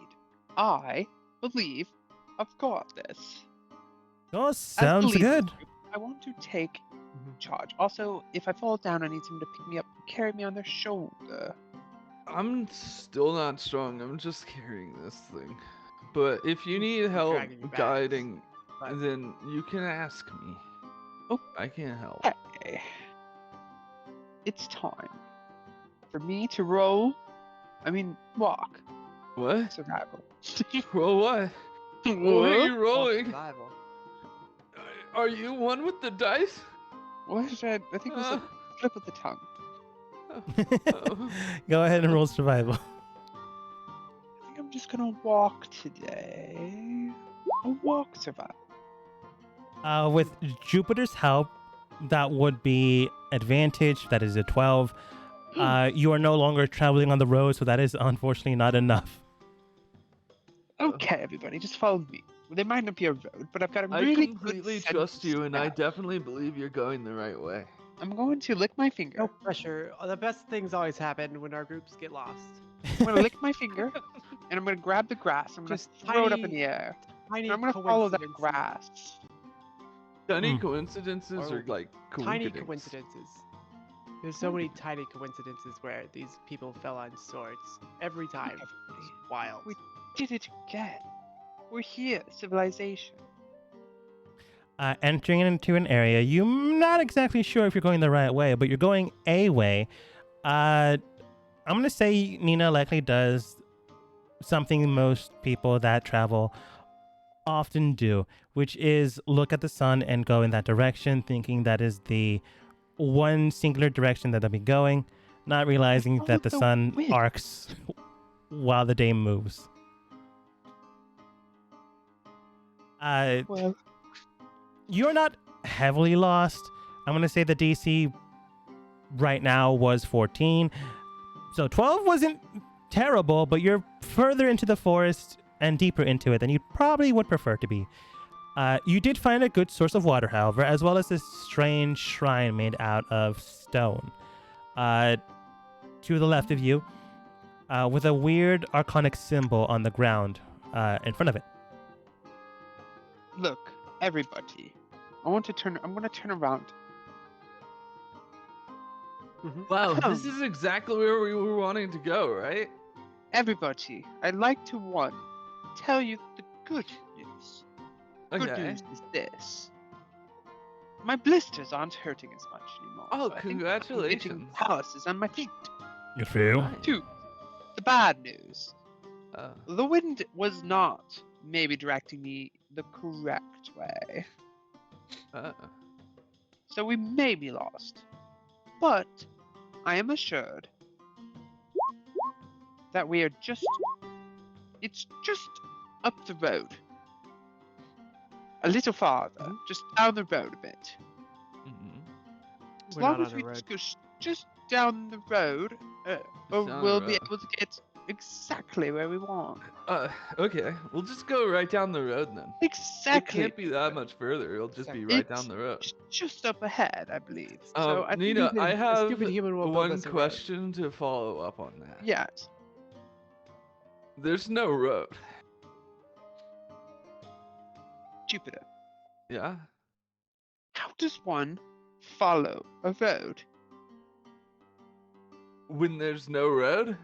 I believe I've got this. Oh, As the sounds leader of good. the group, I want to take charge. Also, if I fall down, I need someone to pick me up and carry me on their shoulder. I'm still not strong. I'm just carrying this thing. But if you need help dragging your bags, guiding, but- then you can ask me. Oh. I can help. Okay. It's time for me to walk. What? Survival. Roll what? What are you Oh, rolling? survival. Are you one with the dice? What is that? I think it was a flip of the tongue. Oh. Go ahead and roll survival. I think I'm just gonna walk today. A walk survival. With Jupiter's help, that would be advantage. That is a 12. You are no longer traveling on the road, so that is unfortunately not enough. Okay, everybody, just follow me. There might not be a road, but I've got a I really completely good trust sense you, and I now. definitely believe you're going the right way. I'm going to lick my finger. No pressure. The best things always happen when our groups get lost. I'm gonna lick my finger, and I'm gonna grab the grass. I'm gonna Just throw it up in tiny- the air. Tiny And I'm gonna follow that coincidences. grass. Tiny Hmm. coincidences Or or like Tiny coincidence? coincidences. There's so many tiny coincidences where these people fell on swords. Every time. It's wild. We did it again. We're here, civilization. Entering into an area, you're not exactly sure if you're going the right way, but you're going a way. I'm going to say Nina likely does something most people that travel often do, which is look at the sun and go in that direction, thinking that is the one singular direction that they'll be going, not realizing that the followed the sun wind. arcs while the day moves. Well, You're not heavily lost. I'm going to say the DC right now was 14. So 12 wasn't terrible, but you're further into the forest and deeper into it than you probably would prefer to be. You did find a good source of water, however, as well as this strange shrine made out of stone. To the left of you, with a weird arcanic symbol on the ground in front of it. look, everybody. I'm gonna turn around. Wow, Come. this is exactly where we were wanting to go, right? Everybody, I'd like to tell you the good news. Good Okay. news is this. My blisters aren't hurting as much anymore. Oh, so I think I'm congratulations. getting calluses on my feet. You feel? Nice. 2. The bad news. Uh, The wind was not maybe directing me the correct way. uh, So we may be lost. But I am assured that we are it's just up the road. A little farther, just down the road a bit. Mhm. As We're long not as on we a road. just go just down the road, down the we'll be road. able to get exactly where we want. Okay. We'll just go right down the road then. Exactly. It can't be that much further. It'll just be Exactly. right down the road. It's just up ahead, I believe. So I think Nina, stupid- I a have stupid human will build one us a road. question to follow up on that. yes. There's no road. Jupiter. Yeah. How does one follow a road? When there's no road?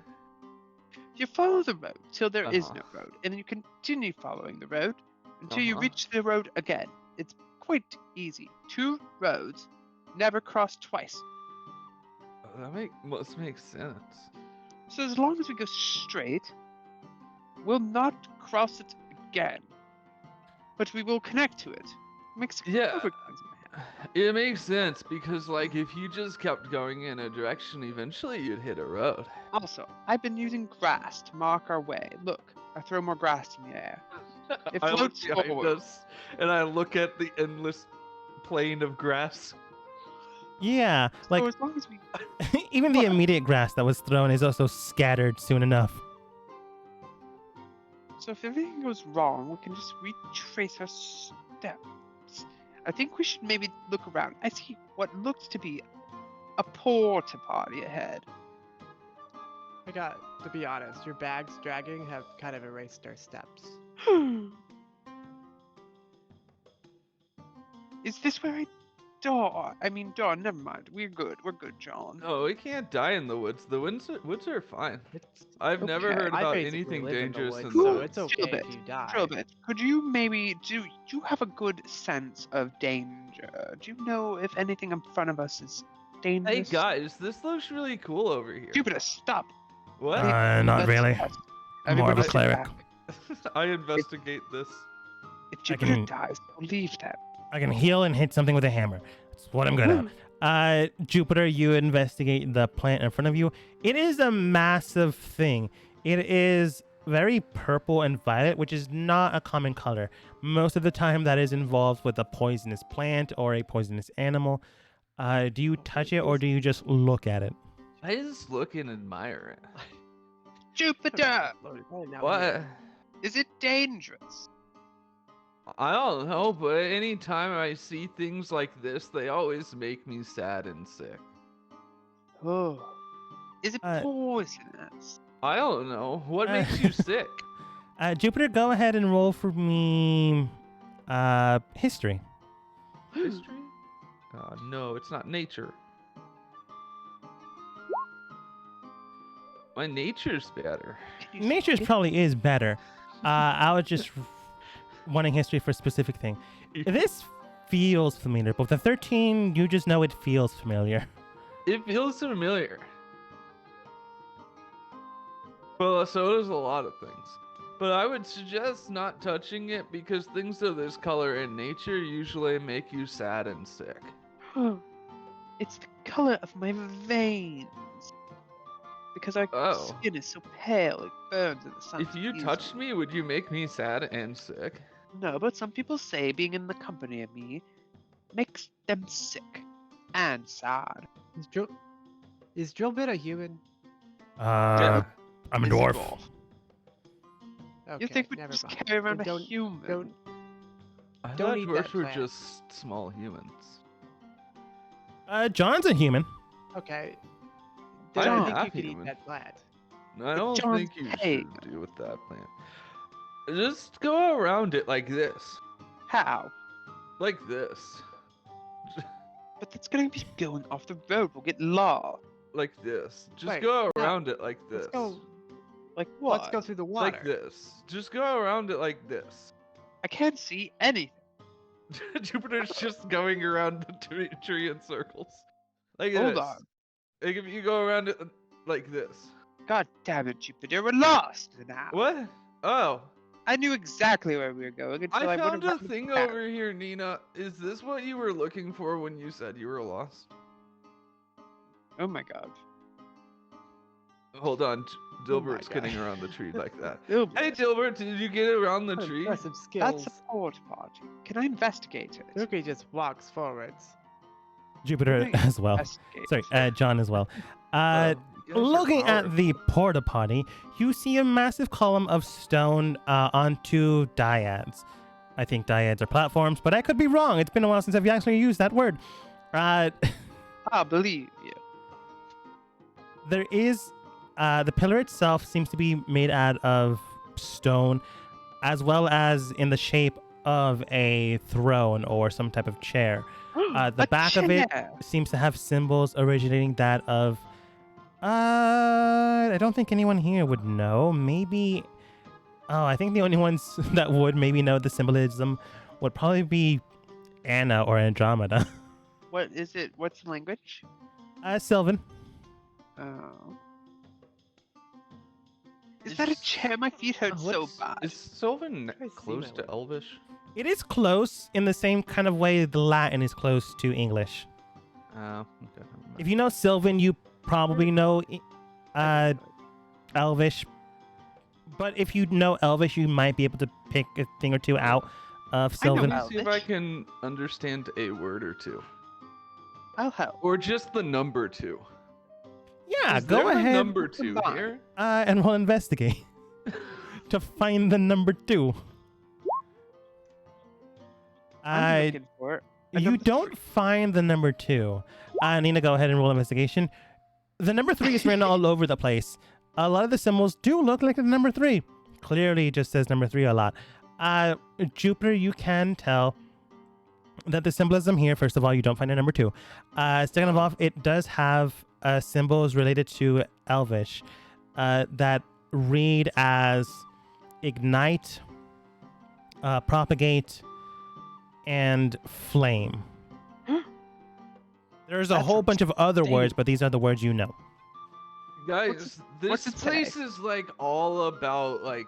You follow the road till there is Uh-huh. no road, and then you continue following the road until you Uh-huh. reach the road again. It's quite easy. Two roads never cross twice. Must make sense. So as long as we go straight, we'll not cross it again. But we will connect to it. Makes Yeah. perfect sense in my head. It makes sense because, like, if you just kept going in a direction, eventually you'd hit a road. Also, I've been using grass to mark our way. Look, I throw more grass in the air. It I look floats behind forward. us and I look at the endless plain of grass. Yeah, like So as long as we even the immediate grass that was thrown is also scattered soon enough. So if everything goes wrong, we can just retrace our steps. I think we should maybe look around. I see what looks to be a porta potty ahead. I got to be honest. Your bags dragging have kind of erased our steps. Is this where I die? I mean, Dawn, never mind. We're good. We're good, John. No, we can't die in the woods. The woods are fine. I've never Okay. heard I about basically anything live in the dangerous woods, in so the it's woods. okay Chill if you die. Chill a bit. Could you maybe do you have a good sense of danger? Do you know if anything in front of us is dangerous? Hey guys, this looks really cool over here. Jupiter, stop. What? Not Let's really. rest. More of a Everybody sit cleric. back. I investigate this. If Jupiter can- dies, we'll leave them. I can heal and hit something with a hammer. That's what I'm good at. Jupiter, you investigate the plant in front of you. It is a massive thing. It is very purple and violet, which is not a common color. Most of the time that is involved with a poisonous plant or a poisonous animal. Do you touch it or do you just look at it? I just look and admire it. Jupiter, What? is it dangerous? I don't know, but anytime I see things like this, they always make me sad and sick. Oh. Is it Uh, poisonous? I don't know. What Uh, makes you sick? Jupiter, go ahead and roll for me history. History? No, it's not nature. My nature's better. Can you Nature's speak? probably is better. I was just wanting history for a specific thing. This feels familiar, but with the 13, you just know it feels familiar. It feels familiar. Well, so does a lot of things. But I would suggest not touching it because things of this color in nature usually make you sad and sick. It's the color of my veins. Because our Oh. skin is so pale, it burns in the sun. If you touched me, would you make me sad and sick? No, but some people say being in the company of me makes them sick and sad. Is Drillbit a human? I'm a Is dwarf. dwarf. Okay, You think we never just mind. carry around a Don't- human? Don't. I Don't thought eat dwarves that were plant. just small humans. John's a human. Okay. I Then I am think half you could human. eat that plant. I don't John's think you paid. should do with that plant. Just go around it like this. How? Like this. But that's gonna be going off the road. We'll get lost. Like this. Just Wait, go no. around it like this. Let's go. Like what? Let's go through the water. Like this. Just go around it like this. I can't see anything. Jupiter's just going around the tree in circles. Like Hold this. on. Like if you go around it like this. God damn it, Jupiter, we're lost now. What? Oh. I knew exactly where we were going until I I found went a around the thing back. over here, Nina. Is this what you were looking for when you said you were lost? Oh my god. Hold on, Dilbert's God. getting around the tree like that. Dilbert, Hey, Dilbert, did you get around the What tree? impressive that's skills. a port party. Can I investigate it? Dookie just walks forwards. Jupiter Can I as well. investigate? Sorry, John as well. Oh, you guys are Looking at powerful. the porta potty, you see a massive column of stone on two dyads. I think dyads are platforms, but I could be wrong. It's been a while since I've actually used that word. I believe you. There is the pillar itself seems to be made out of stone, as well as in the shape of a throne or some type of chair. The A back of it chair. seems to have symbols originating that of I don't think anyone here would know. Maybe I think the only ones that would maybe know the symbolism would probably be Anna or Andromeda. What is it? What's the language? Sylvan. Oh. Is that a chair? My feet hurt so bad. Is Sylvan I see close that to one. Elvish? It is close in the same kind of way the Latin is close to English. Okay. If you know Sylvan, you probably know I guess Elvish. But if you know Elvish, you might be able to pick a thing or two out of I know Sylvan. Elvish. See if I can understand a word or two. I'll help. Or just the number 2. Yeah, Is go there a ahead number 2 Combine. here? and we'll investigate to find the number 2. I'm looking for it. A You number don't 3. find the number 2. Nina, go ahead and roll investigation. The number 3 is written all over the place. A lot of the symbols do look like the number 3. Clearly, it just says number 3 a lot. Jupiter, you can tell that the symbolism here, first of all, you don't find a number 2. Second of all, it does have symbols related to Elvish that read as ignite, propagate, and flame. There's a That's whole bunch of other insane. words, but these are the words you know. Guys, what's this it say? place is like all about like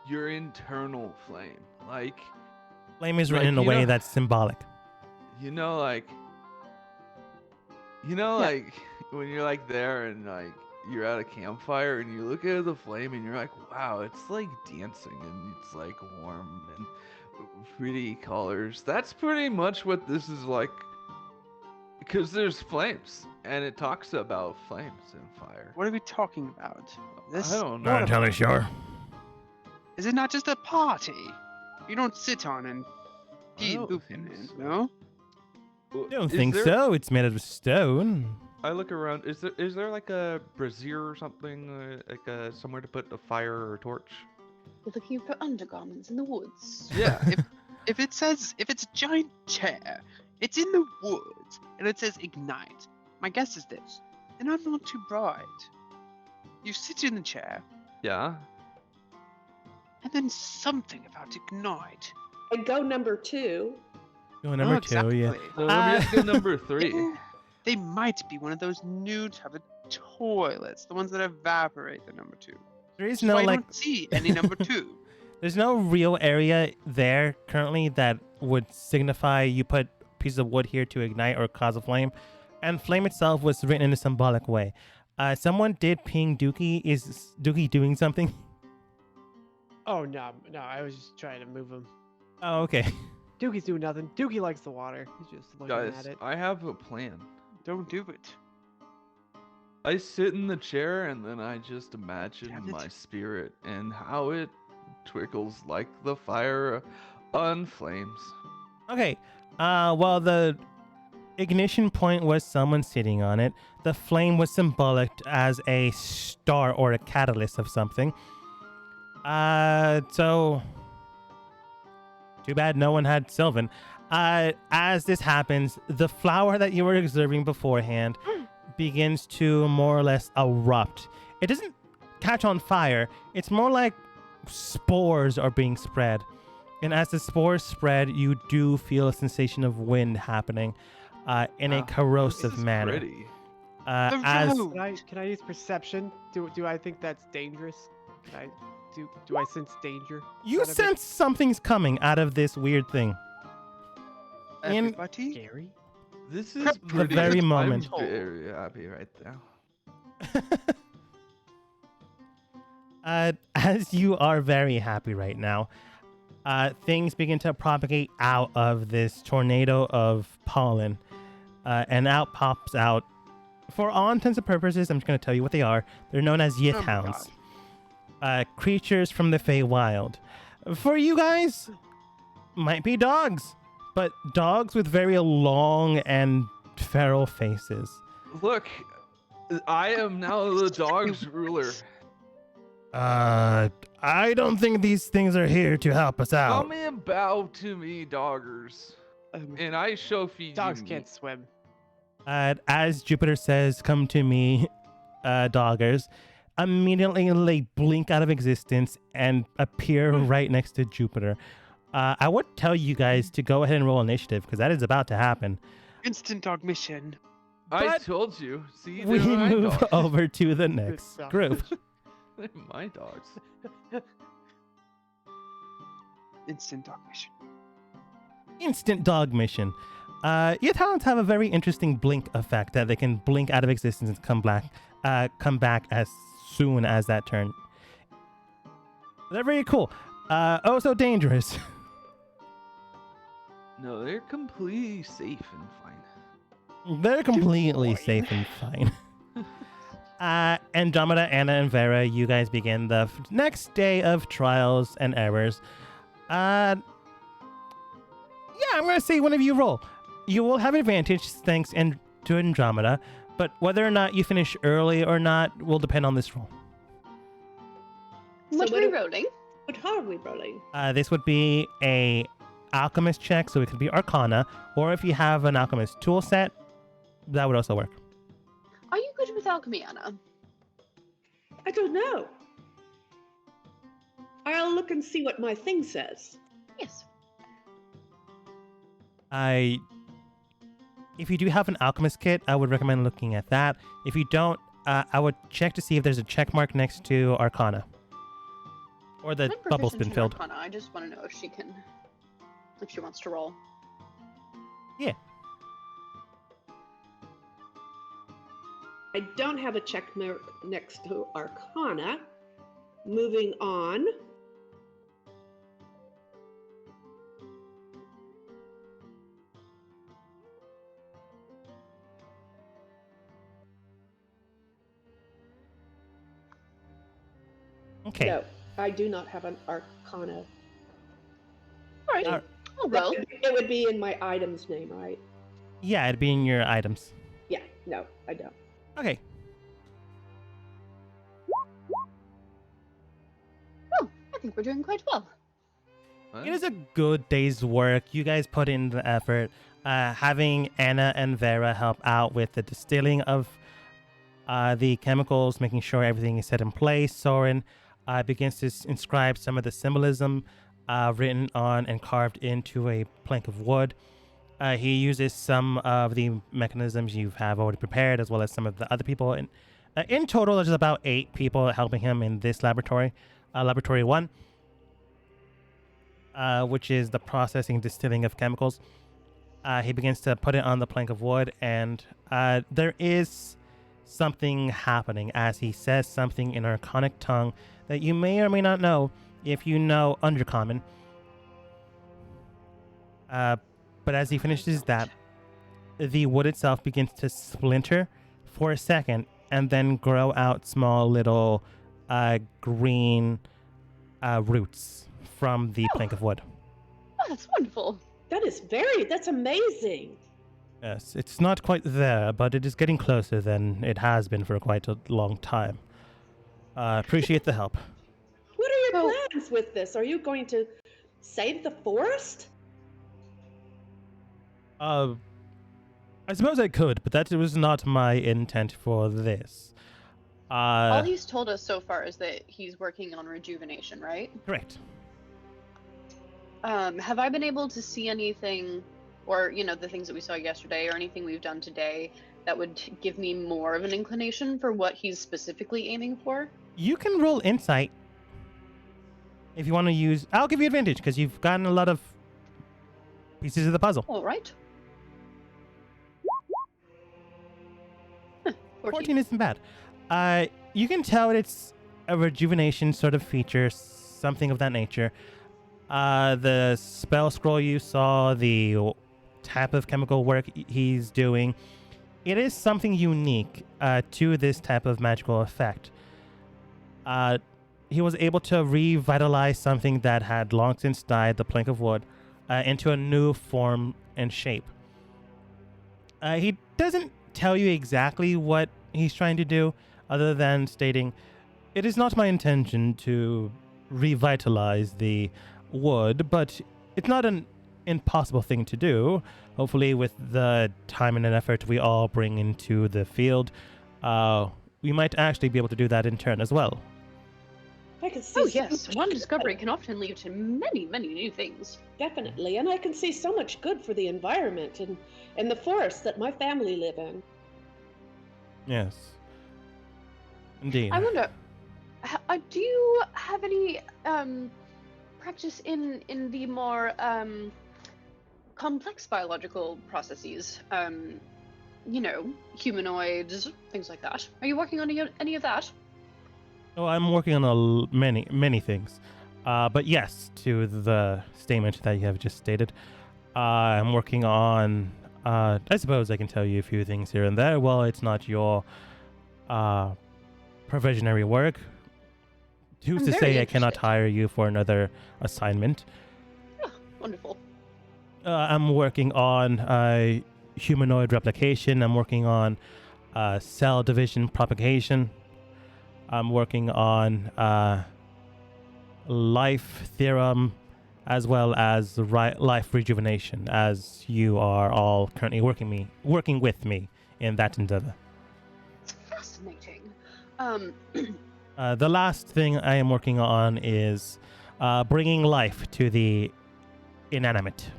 your internal flame. Like, Flame is Like, written in a you way know- that's symbolic. like when you're like there and like you're at a campfire and you look at the flame and you're like, wow, it's like dancing and it's like warm and pretty colors. That's pretty much what this is like, because there's flames and it talks about flames and fire. What are we talking about? This I don't know. Not entirely sure. is it not just a party? You don't sit on and I keep don't booping think it, so. no? Well, I don't is think there- so. It's made out of stone. I look around. Is there like a brazier or something, like somewhere to put a fire or a torch? We're looking for undergarments in the woods. Yeah. If it's a giant chair, it's in the woods, and it says ignite. My guess is this, and I'm not too bright. You sit in the chair, Yeah. and then something about ignite. And go number 2. Oh, number 2, yeah. exactly. So let me ask you number 3. Eh, They might be one of those new type of toilets, the ones that evaporate the number 2. There is That's no why I like. don't see any number 2. There's no real area there currently that would signify you put pieces of wood here to ignite or cause a flame. And flame itself was written in a symbolic way. Someone did ping Dookie. Is Dookie doing something? Oh no, I was just trying to move him. Oh, okay. Dookie's doing nothing. Dookie likes the water. He's just looking Guys, at it. I have a plan. Don't do it. I sit in the chair and then I just imagine Damn it. my spirit and how it twinkles like the fire on flames. Okay. Well, the ignition point was someone sitting on it. The flame was symbolic as a star or a catalyst of something. So too bad no one had Sylvan. As this happens, the flower that you were observing beforehand begins to more or less erupt. It doesn't catch on fire. It's more like spores are being spread. And as the spores spread, you do feel a sensation of wind happening in a Wow, corrosive This is manner. pretty. As Hooray! Can I use perception? Do I think that's dangerous? Do I sense danger? you out of it? sense something's coming out of this weird thing. In- Everybody, Scary? This is The pretty. very I'm moment. very happy right now. As you are very happy right now, things begin to propagate out of this tornado of pollen, and out pops out. For all intents and purposes, I'm just going to tell you what they are. They're known as Yith Oh my Hounds, creatures from the Feywild. For you guys, might be dogs, but dogs with very long and feral faces. Look, I am now the dog's ruler. I don't think these things are here to help us out. Come and bow to me, doggers, and I shall feed Dogs you. can't swim. As Jupiter says, come to me, doggers, immediately they blink out of existence and appear right next to Jupiter. I would tell you guys to go ahead and roll initiative because that is about to happen. Instant dog mission. I But told you. See, We they're my move dogs. over to the next stuff. group. They're my dogs. Instant dog mission. Instant dog mission. Yith Hounds have a very interesting blink effect that they can blink out of existence and come back as soon as that turn. They're very cool. Oh, so dangerous. No, they're completely safe and fine. They're completely boy. safe and fine. Andromeda, Anna, and Vera, you guys begin the next day of trials and errors. Yeah, I'm going to say one of you roll. You will have advantage thanks to Andromeda, but whether or not you finish early or not will depend on this roll. What So are we what- rolling? What are we rolling? This would be a alchemist check, so it could be Arcana, or if you have an alchemist tool set, that would also work. Are you good with alchemy, Anna? I don't know. I'll look and see what my thing says. Yes. If you do have an alchemist kit, I would recommend looking at that. If you don't, I would check to see if there's a check mark next to Arcana. Or the I'm bubble's proficient been in filled. Arcana. I just want to know if she wants to roll. Yeah. I don't have a check mark next to Arcana. Moving on. Okay. No, I do not have an Arcana. All right. Uh, I'll roll. It would be in my item's name, right? Yeah, it'd be in your items. Yeah, no, I don't. Okay. Oh, I think we're doing quite well. What? It is a good day's work. You guys put in the effort. Having Anna and Vera help out with the distilling of the chemicals, making sure everything is set in place. Soren begins to inscribe some of the symbolism written on and carved into a plank of wood. He uses some of the mechanisms you have already prepared, as well as some of the other people. And in total, there's about 8 people helping him in this laboratory. Laboratory 1, which is the processing and distilling of chemicals. He begins to put it on the plank of wood, and there is something happening as he says something in Arcanic tongue that you may or may not know if you know Undercommon. But as he finishes that, the wood itself begins to splinter for a second and then grow out small little green roots from the plank of wood. Oh, that's wonderful. That's amazing. Yes, it's not quite there, but it is getting closer than it has been for quite a long time. Appreciate the help. What are your So- plans with this? Are you going to save the forest? I suppose I could, but that was not my intent for this. All he's told us so far is that he's working on rejuvenation, right? Correct. Have I been able to see anything, or the things that we saw yesterday, or anything we've done today that would give me more of an inclination for what he's specifically aiming for? You can roll insight if you want to use. I'll give you advantage because you've gotten a lot of pieces of the puzzle. All right. 14 isn't bad. You can tell it's a rejuvenation sort of feature, something of that nature. The spell scroll you saw, the type of chemical work he's doing, it is something unique to this type of magical effect. He was able to revitalize something that had long since died, the plank of wood, into a new form and shape. He doesn't tell you exactly what he's trying to do, other than stating, "It is not my intention to revitalize the wood, but it's not an impossible thing to do. Hopefully, with the time and effort we all bring into the field, we might actually be able to do that in turn as well." I can see Oh so yes, much one good. discovery can often lead to many, many new things. Definitely, and I can see so much good for the environment and the forest that my family live in. Yes. Indeed. I wonder, do you have any practice in the more complex biological processes? You know, humanoids, things like that. Are you working on any of that? Oh, I'm working on many things. But yes, to the statement that you have just stated, I'm working on, I suppose I can tell you a few things here and there. Well, it's not your provisionary work. Who's I'm to very say I cannot interested. hire you for another assignment? Oh, wonderful. I'm working on humanoid replication. I'm working on cell division propagation. I'm working on life theorem, as well as life rejuvenation, as you are all currently working with me in that endeavor. It's fascinating. The last thing I am working on is bringing life to the inanimate.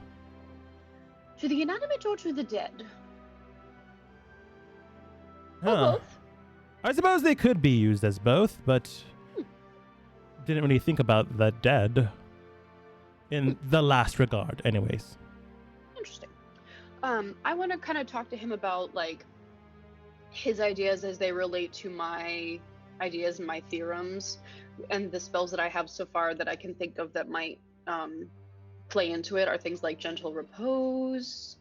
To the inanimate or to the dead? Or Huh. both? I suppose they could be used as both, but didn't really think about the dead in the last regard, anyways. Interesting. I want to kind of talk to him about like his ideas as they relate to my ideas and my theorems, and the spells that I have so far that I can think of that might play into it are things like gentle repose,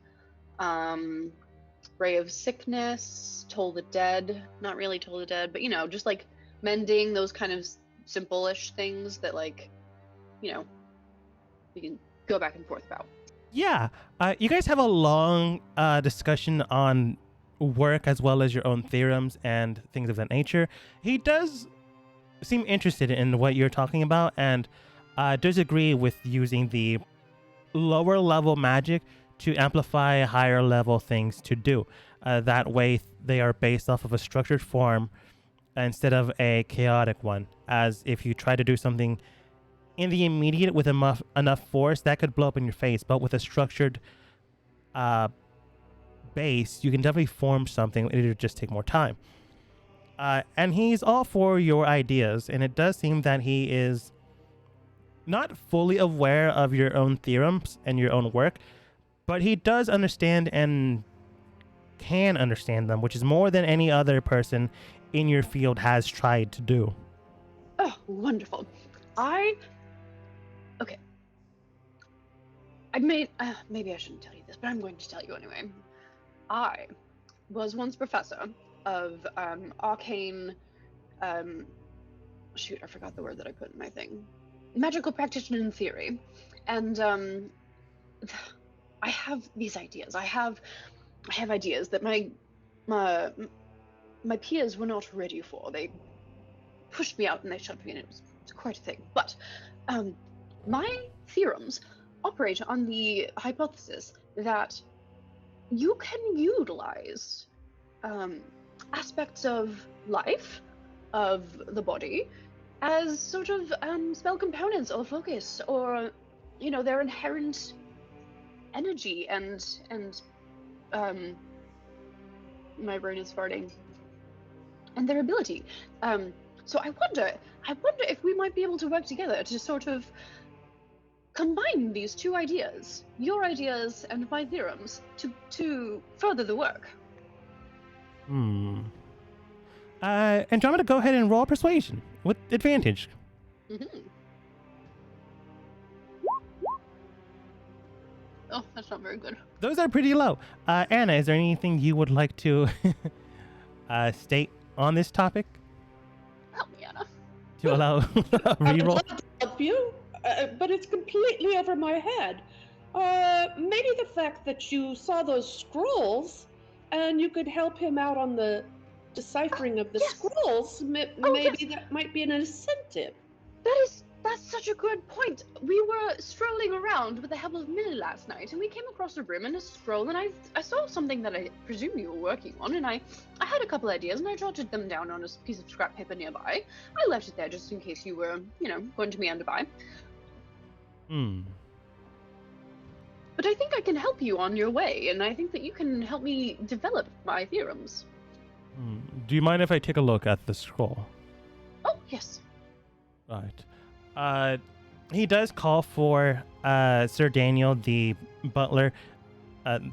ray of sickness, toll the dead. Not really toll the dead, but just like mending, those kind of simple-ish things that like we can go back and forth about. Yeah, you guys have a long discussion on work as well as your own theorems and things of that nature. He does seem interested in what you're talking about, and does agree with using the lower level magic to amplify higher level things to do. That way they are based off of a structured form instead of a chaotic one, as if you try to do something in the immediate with enough force, that could blow up in your face. But with a structured base, you can definitely form something. It'll just take more time. And he's all for your ideas, and it does seem that he is not fully aware of your own theorems and your own work, but he does understand and can understand them, which is more than any other person in your field has tried to do. Oh, wonderful. Okay. Maybe I shouldn't tell you this, but I'm going to tell you anyway. I was once professor of arcane, shoot, I forgot the word that I put in my thing. Magical practitioner in theory. And I have these ideas. I have ideas that my peers were not ready for. They pushed me out and they shoved me in. It was quite a thing. But my theorems operate on the hypothesis that you can utilize aspects of life, of the body, as sort of spell components or focus, or their inherent energy and my brain is farting, and their ability. So I wonder if we might be able to work together to sort of combine these two ideas, your ideas and my theorems, to further the work. Andromeda, go ahead and roll persuasion with advantage. Mm-hmm. Oh, that's not very good. Those are pretty low. Anna, is there anything you would like to state on this topic Help me, Anna. to allow a I would reroll? love to help you, but it's completely over my head. Maybe the fact that you saw those scrolls and you could help him out on the deciphering of the Yes. scrolls, maybe that might be an incentive. That's such a good point. We were strolling around with the help of Millie last night, and we came across a room and a scroll, and I saw something that I presume you were working on, and I had a couple ideas, and I jotted them down on a piece of scrap paper nearby. I left it there just in case you were, going to meander by. But I think I can help you on your way, and I think that you can help me develop my theorems. Do you mind if I take a look at the scroll? Oh, yes. Right. He does call for Sir Daniel, the butler,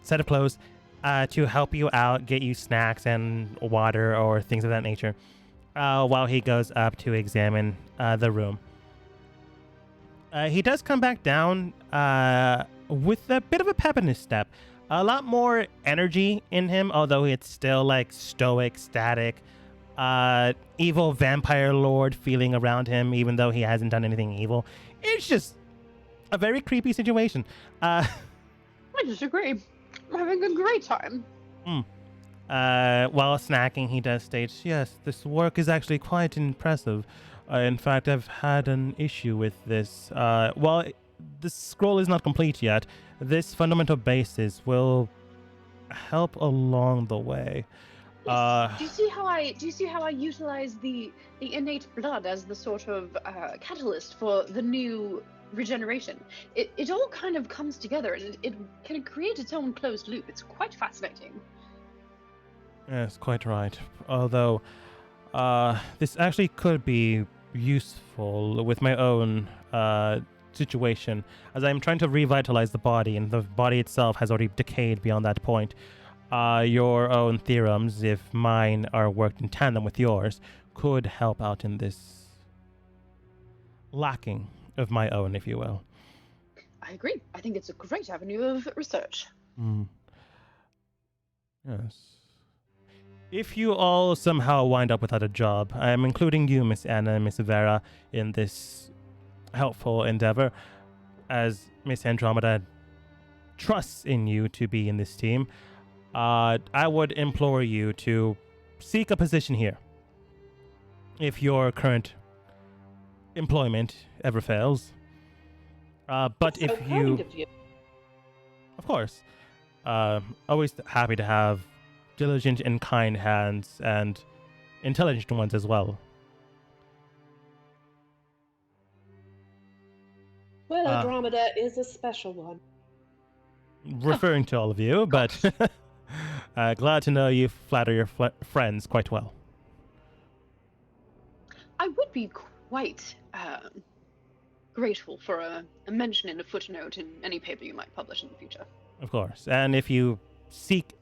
set of clothes, to help you out, get you snacks and water or things of that nature, while he goes up to examine the room. He does come back down with a bit of a pep in his step. A lot more energy in him, although it's still like stoic, static. Evil vampire lord feeling around him, even though he hasn't done anything evil. It's just a very creepy situation. I disagree. I'm having a great time. While snacking, he does state, yes, this work is actually quite impressive. In fact, I've had an issue with this. While the scroll is not complete yet, this fundamental basis will help along the way. Yes. Do you see how I utilize the innate blood as the sort of catalyst for the new regeneration? It all kind of comes together, and it can create its own closed loop. It's quite fascinating. Yes, quite right. Although, this actually could be useful with my own situation, as I'm trying to revitalize the body, and the body itself has already decayed beyond that point. Your own theorems, if mine are worked in tandem with yours, could help out in this lacking of my own, if you will. I agree. I think it's a great avenue of research. Yes. If you all somehow wind up without a job, I'm including you, Miss Anna and Miss Vera, in this helpful endeavor, as Miss Andromeda trusts in you to be in this team. I would implore you to seek a position here. If your current employment ever fails. But So if kind of you. Of course, always happy to have diligent and kind hands and intelligent ones as well. Well, Andromeda is a special one. Referring to all of you, but glad to know you flatter your friends quite well. I would be quite grateful for a mention in a footnote in any paper you might publish in the future. Of course. And if you seek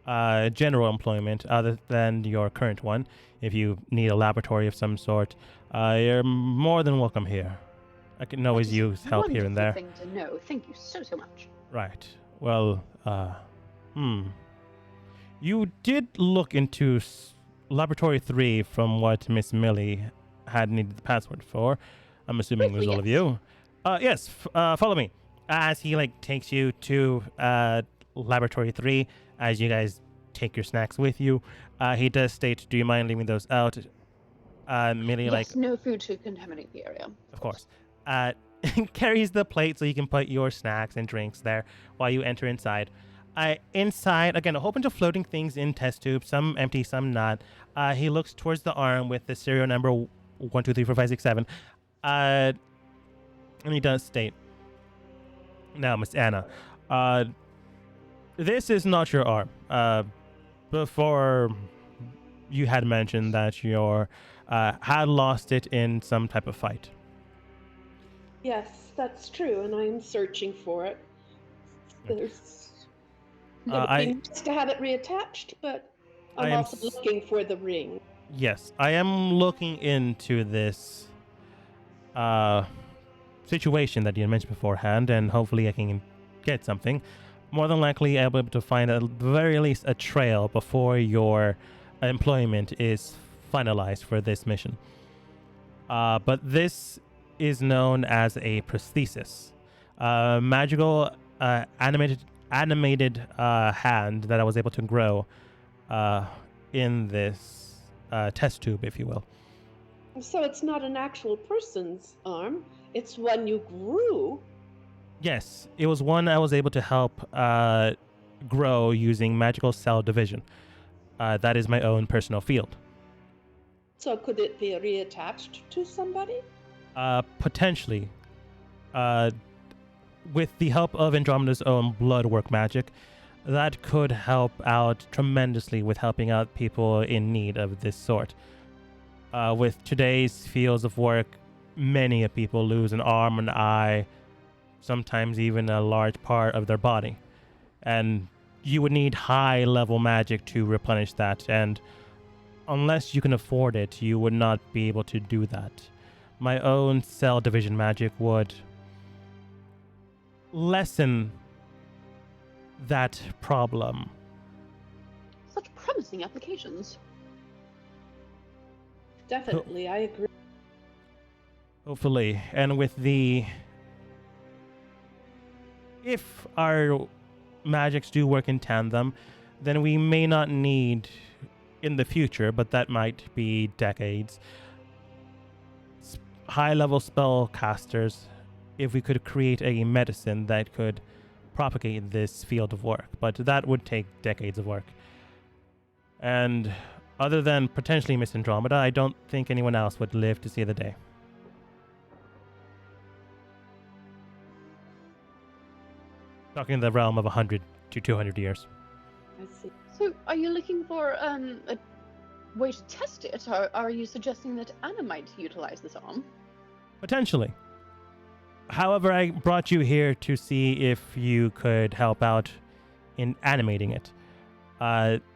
general employment other than your current one, if you need a laboratory of some sort, you're more than welcome here. I can always use help here and there. Thing to know. Thank you so much. Right. Well, you did look into Laboratory 3 from what Miss Millie had needed the password for. I'm assuming it was all of you. Yes, follow me. As he, takes you to Laboratory 3, as you guys take your snacks with you, he does state, do you mind leaving those out? Millie, yes, no food to contaminate the area. Of course. Carries the plate so you can put your snacks and drinks there while you enter inside. Inside, again, a whole bunch of floating things in test tubes, some empty, some not. He looks towards the arm with the serial number 1, 2, 3, 4, 5, 6, 7. And he does state, now, Miss Anna, this is not your arm. Before you had mentioned that you had lost it in some type of fight. Yes, that's true, and I'm searching for it. There's never been nice to have it reattached, but I'm also looking for the ring. Yes, I am looking into this situation that you mentioned beforehand, and hopefully I can get something. More than likely, I'll be able to find at the very least a trail before your employment is finalized for this mission. But this is known as a prosthesis, magical animated hand that I was able to grow in this test tube, if you will. So it's not an actual person's arm, it's one you grew. Yes, it was one I was able to help grow using magical cell division. That is my own personal field. So could it be reattached to somebody? Potentially. With the help of Andromeda's own blood work magic, that could help out tremendously with helping out people in need of this sort. With today's fields of work, many people lose an arm, an eye, sometimes even a large part of their body. And you would need high level magic to replenish that, and unless you can afford it, you would not be able to do that. My own cell division magic would lessen that problem. Such promising applications. Definitely, I agree. Hopefully. And with the... If our magics do work in tandem, then we may not need, in the future, but that might be decades, high-level spellcasters, if we could create a medicine that could propagate this field of work. But that would take decades of work. And other than potentially Miss Andromeda, I don't think anyone else would live to see the day. Talking in the realm of 100 to 200 years. I see. So, are you looking for a way to test it, or are you suggesting that Anna might utilize this arm? Potentially. However, I brought you here to see if you could help out in animating it.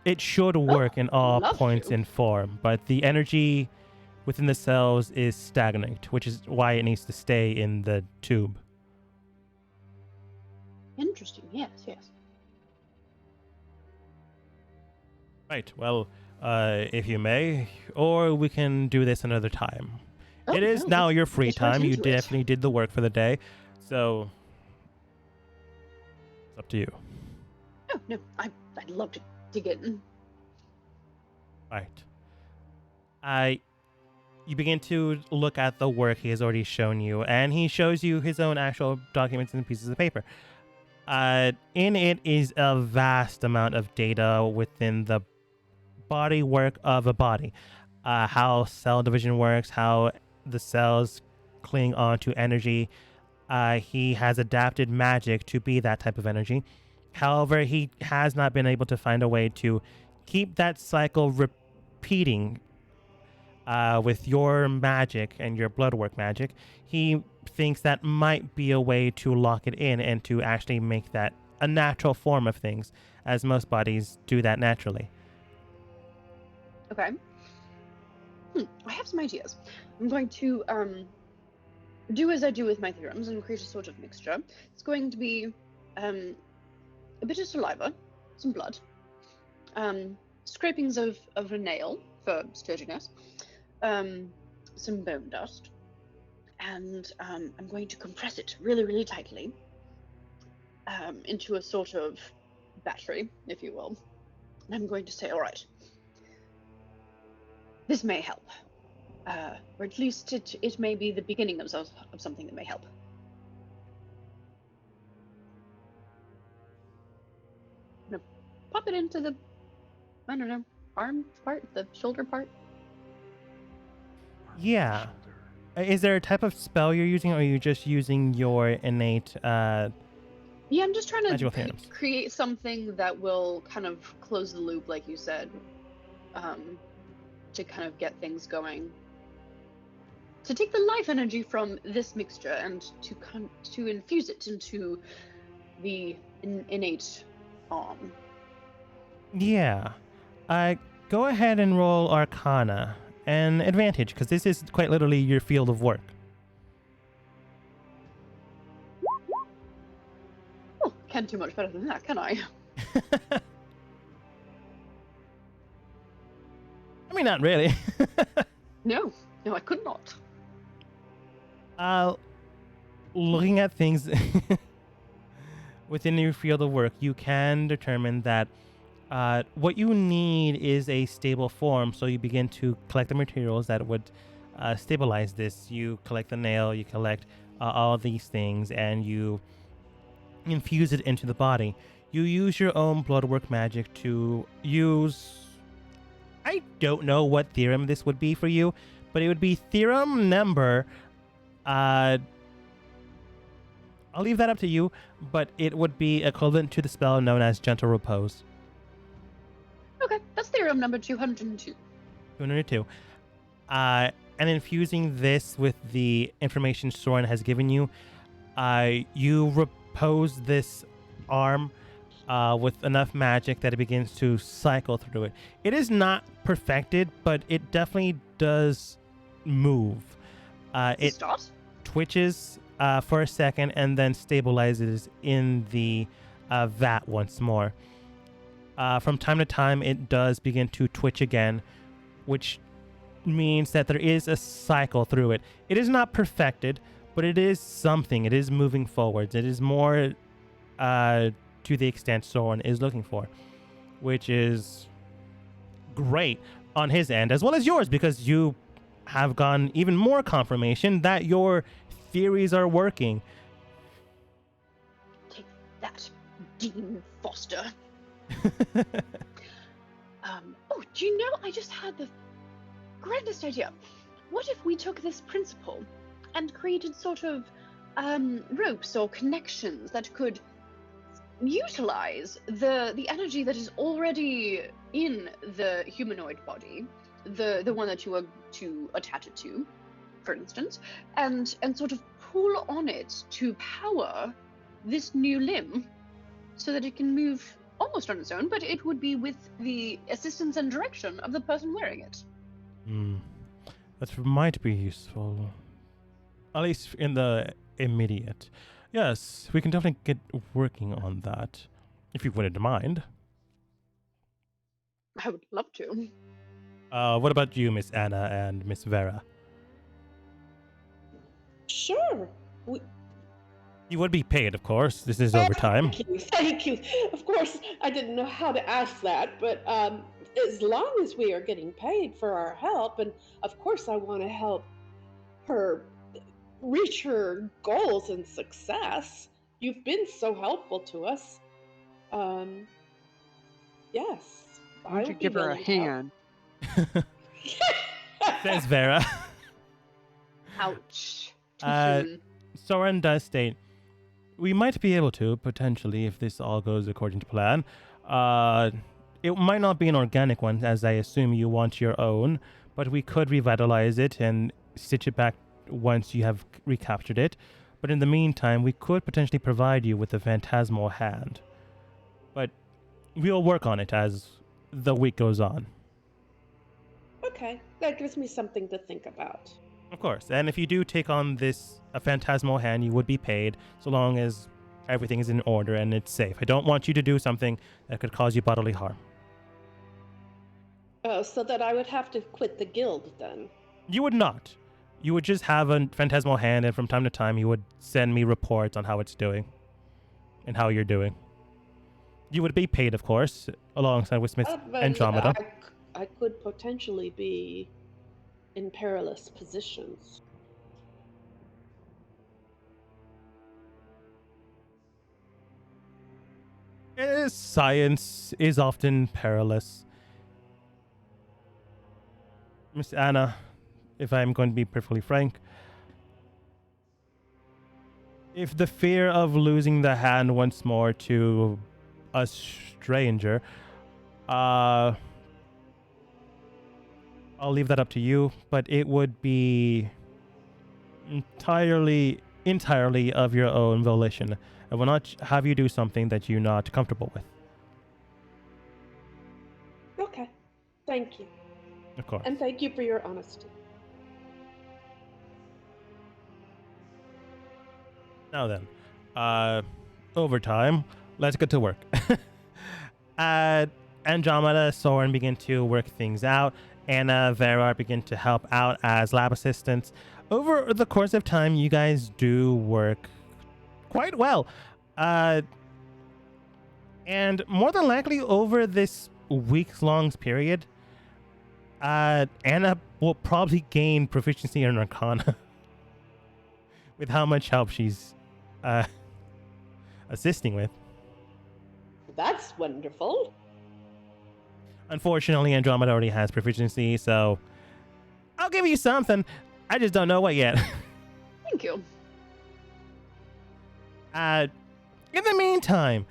It should work in all love points to. and form, but the energy within the cells is stagnant, which is why it needs to stay in the tube. Interesting. Yes. Right, well, if you may, or we can do this another time. Oh, It is no, now let's your free get right time. You into it. definitely did the work for the day, so it's up to you. Oh no, I'd love to dig in. Right. You begin to look at the work he has already shown you, and he shows you his own actual documents and pieces of paper. In it is a vast amount of data within the body work of a body. How cell division works, how the cells cling onto energy. He has adapted magic to be that type of energy. However, he has not been able to find a way to keep that cycle repeating with your magic and your blood work magic. He thinks that might be a way to lock it in and to actually make that a natural form of things, as most bodies do that naturally. Okay. I have some ideas. I'm going to do as I do with my theorems and create a sort of mixture. It's going to be a bit of saliva, some blood, scrapings of a nail for sturdiness, some bone dust, and I'm going to compress it really, really tightly into a sort of battery, if you will. And I'm going to say, all right, this may help. Or at least it may be the beginning of something that may help. I'm gonna pop it into the, I don't know, arm part, the shoulder part. Yeah. Is there a type of spell you're using, or are you just using your innate Yeah, I'm just trying magical to theorems? create something that will kind of close the loop, like you said, to kind of get things going. To take the life energy from this mixture and to infuse it into the innate arm. Yeah. Go ahead and roll Arcana and advantage, because this is quite literally your field of work. Oh, can't do much better than that, can I? I mean, not really. No, I could not. Looking at things within your field of work, you can determine that what you need is a stable form. So you begin to collect the materials that would stabilize this. You collect the nail, you collect all these things, and you infuse it into the body. You use your own bloodwork magic to use... I don't know what theorem this would be for you, but it would be theorem number... I'll leave that up to you, but it would be equivalent to the spell known as Gentle Repose. Okay, that's theorem number 202. 202. And infusing this with the information Soren has given you, you repose this arm with enough magic that it begins to cycle through it. It is not perfected, but it definitely does move. It Start? twitches for a second and then stabilizes in the vat once more. From time to time, it does begin to twitch again, which means that there is a cycle through it. It is not perfected, but it is something. It is moving forwards. It is more to the extent Soren is looking for, which is great on his end, as well as yours, because you have gotten even more confirmation that your theories are working. Take that, Dean Foster. Oh, do you know, I just had the grandest idea. What if we took this principle and created sort of ropes or connections that could utilize the energy that is already in the humanoid body, the one that you are to attach it to, for instance, and sort of pull on it to power this new limb so that it can move almost on its own, but it would be with the assistance and direction of the person wearing it. That might be useful, at least in the immediate. Yes, we can definitely get working on that, if you wouldn't mind. I would love to. What about you, Miss Anna and Miss Vera? Sure. You would be paid, of course. This is overtime. Thank you. Of course, I didn't know how to ask that, but as long as we are getting paid for our help, and of course I want to help her reach her goals and success. You've been so helpful to us. Yes. Why don't you give her a hand? Says Vera. Ouch. Too soon. Soren does state, we might be able to, potentially, if this all goes according to plan. It might not be an organic one, as I assume you want your own, but we could revitalize it and stitch it back once you have recaptured it. But in the meantime, we could potentially provide you with a phantasmal hand. But we'll work on it as the week goes on. Okay, that gives me something to think about. Of course, and if you do take on a phantasmal hand, you would be paid, so long as everything is in order and it's safe. I don't want you to do something that could cause you bodily harm. Oh, so that I would have to quit the guild then? You would not. You would just have a phantasmal hand, and from time to time you would send me reports on how it's doing and how you're doing. You would be paid, of course, alongside with Smith Andromeda. I could potentially be in perilous positions. Science is often perilous. Miss Anna, if I'm going to be perfectly frank, if the fear of losing the hand once more to a stranger, I'll leave that up to you, but it would be entirely of your own volition. I will not have you do something that you're not comfortable with. Okay. Thank you. Of course. And thank you for your honesty. Now then, overtime. Let's get to work. Andromeda, Soren begin to work things out. Anna, Vera begin to help out as lab assistants. Over the course of time, you guys do work quite well. And more than likely, over this weeks-long period, Anna will probably gain proficiency in Arcana with how much help she's assisting with. That's wonderful. Unfortunately, Andromeda already has proficiency, so I'll give you something. I just don't know what yet. Thank you. In the meantime,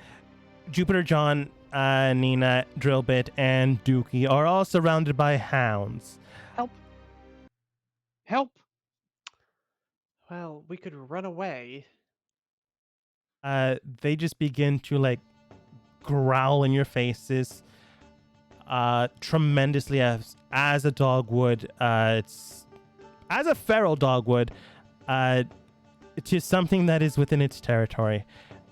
Jupiter, John, Nina, Drillbit, and Dookie are all surrounded by hounds. Help! Well, we could run away. They just begin to like growl in your faces, tremendously as a dog would. It's as a feral dog would, to something that is within its territory.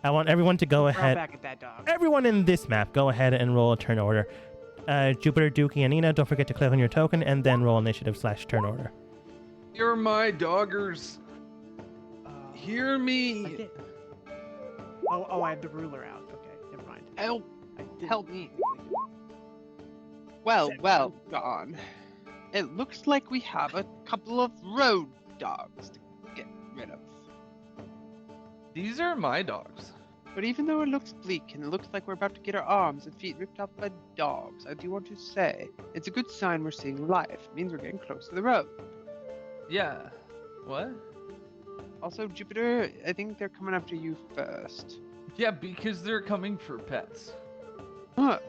I want everyone to go Growl ahead. back at that dog. Everyone in this map, go ahead and roll a turn order. Jupiter, Dookie, and Nina, don't forget to click on your token and then roll initiative/turn order. You're my doggers. Hear I me. did. Oh, I have the ruler out. Okay, never mind. Help! I didn't Help me. technically do it. Well, John. It looks like we have a couple of road dogs to get rid of. These are my dogs. But even though it looks bleak and it looks like we're about to get our arms and feet ripped off by dogs, I do want to say it's a good sign we're seeing life. It means we're getting close to the road. Yeah. What? Also, Jupiter, I think they're coming after you first. Yeah, because they're coming for pets. Oh.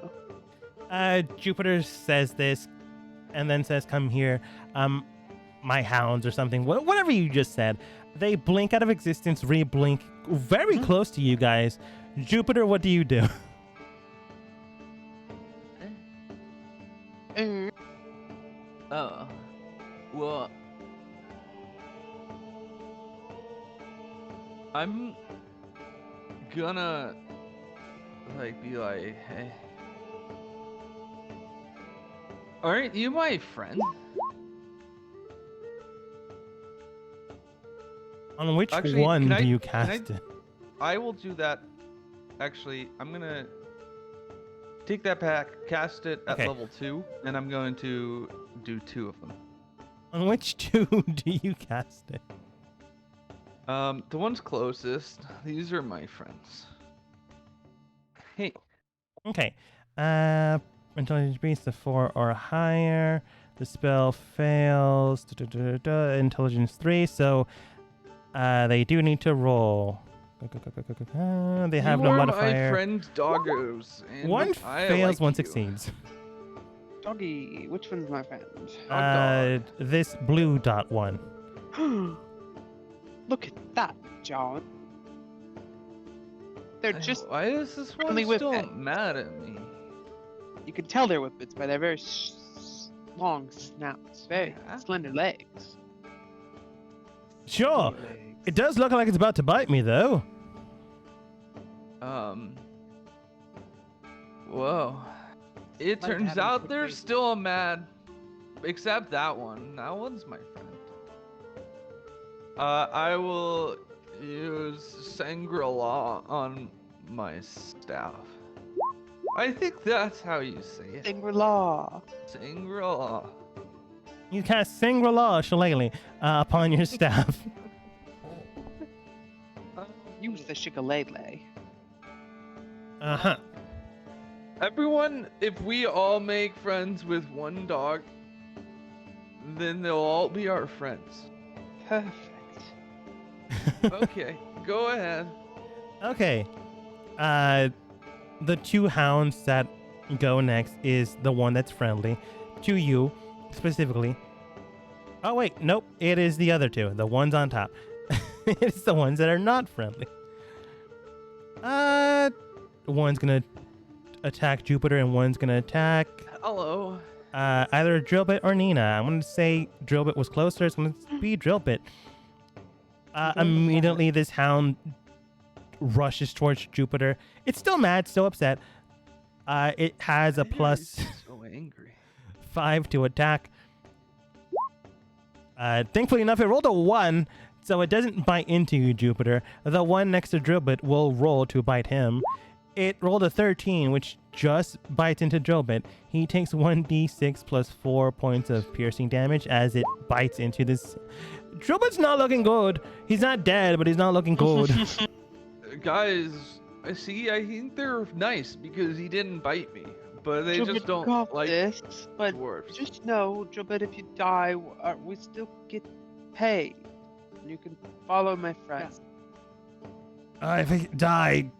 Jupiter says this and then says, come here. My hounds or something. Whatever you just said. They blink out of existence, re-blink very close to you guys. Jupiter, what do you do? Oh. Well. I'm gonna be like, hey. Aren't you my friend? On which Actually, one can do I- you can I- cast it? I will do that. Actually, I'm gonna take that pack, cast it at Okay. level 2, and I'm going to do 2 of them. On which two do you cast it? The ones closest. These are my friends. Hey, Okay. Intelligence beats the 4 or higher. The spell fails. Intelligence 3. So, they do need to roll. They have you no are modifier. my friend doggos. And One I fails, like one you. succeeds. Doggy, which one's my friend? This blue dot one. Look at that, John. They're just, Why is this one friendly still whippet. mad at me? you can tell they're whippets by their very long snouts, very Yeah. slender legs. Sure. It does look like it's about to bite me, though. Whoa. It Might turns have a out quick they're face. still mad. Except that one. That one's my friend. I will use Sangri-La on my staff. I think that's how you say it. Shangri-La. Sangri-La. You cast Sangri-La Shillelagh upon your staff. Use the shiggalele. Uh-huh. Everyone, if we all make friends with one dog, then they'll all be our friends. Perfect. Okay, go ahead. Okay. The two hounds that go next is the one that's friendly to you specifically. Oh wait, nope. It is the other two, the ones on top. It's the ones that are not friendly. One's gonna attack Jupiter and one's gonna attack Hello. Either Drillbit or Nina. I'm going to say Drillbit was closer. It's going to be Drillbit. Immediately, this hound rushes towards Jupiter. It's still mad, still upset. It has a plus So angry. 5 to attack. Thankfully enough, it rolled a 1, so it doesn't bite into you, Jupiter. The one next to Drillbit will roll to bite him. It rolled a 13, which just bites into Drillbit. He takes 1d6 plus 4 points of piercing damage as it bites into this. Drillbit's not looking good. He's not dead, but he's not looking good. Guys, I think they're nice because he didn't bite me. But they Jobit just don't got like this, but dwarves. just know, Jobit, if you die, we still get paid. You can follow my friend. If I die,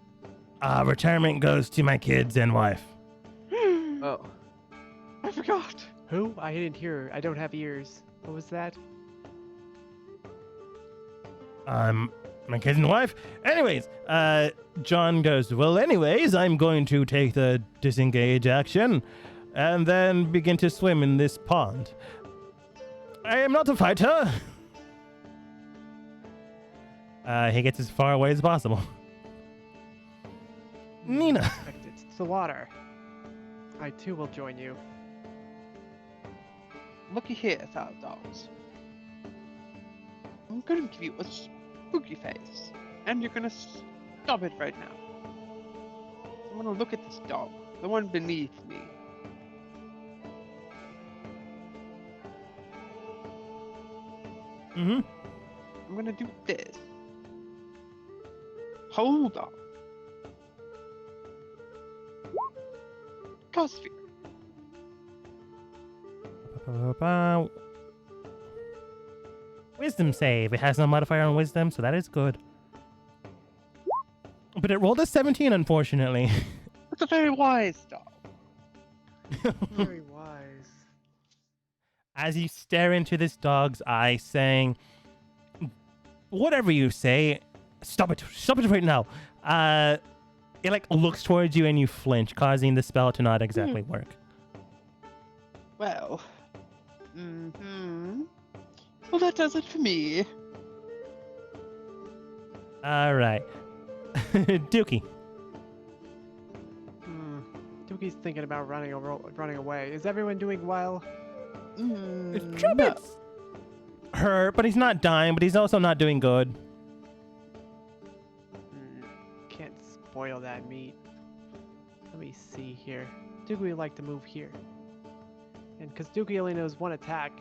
retirement goes to my kids and wife. Oh. I forgot. Who? I didn't hear. I don't have ears. What was that? My kids and wife. Anyways, John goes, well, anyways, I'm going to take the disengage action and then begin to swim in this pond. I am not a fighter. He gets as far away as possible. Nina. It's the water. I too will join you. Looky here, foul dogs. I'm gonna give you a spooky face, and you're gonna stop it right now. I'm gonna look at this dog, the one beneath me. Mm-hmm. I'm gonna do this. Hold on. Cause fear. Wisdom save. It has no modifier on wisdom, so that is good. But it rolled a 17, unfortunately. It's a very wise dog. Very wise. As you stare into this dog's eye, saying, whatever you say, stop it right now. It like looks towards you and you flinch, causing the spell to not exactly work. Well, well, that does it for me. All right. Dookie. Dookie's thinking about running away. Is everyone doing well? Trumpet's hurt, but he's not dying, but he's also not doing good. Can't spoil that meat. Let me see here. Dookie would like to move here. And because Dookie only knows one attack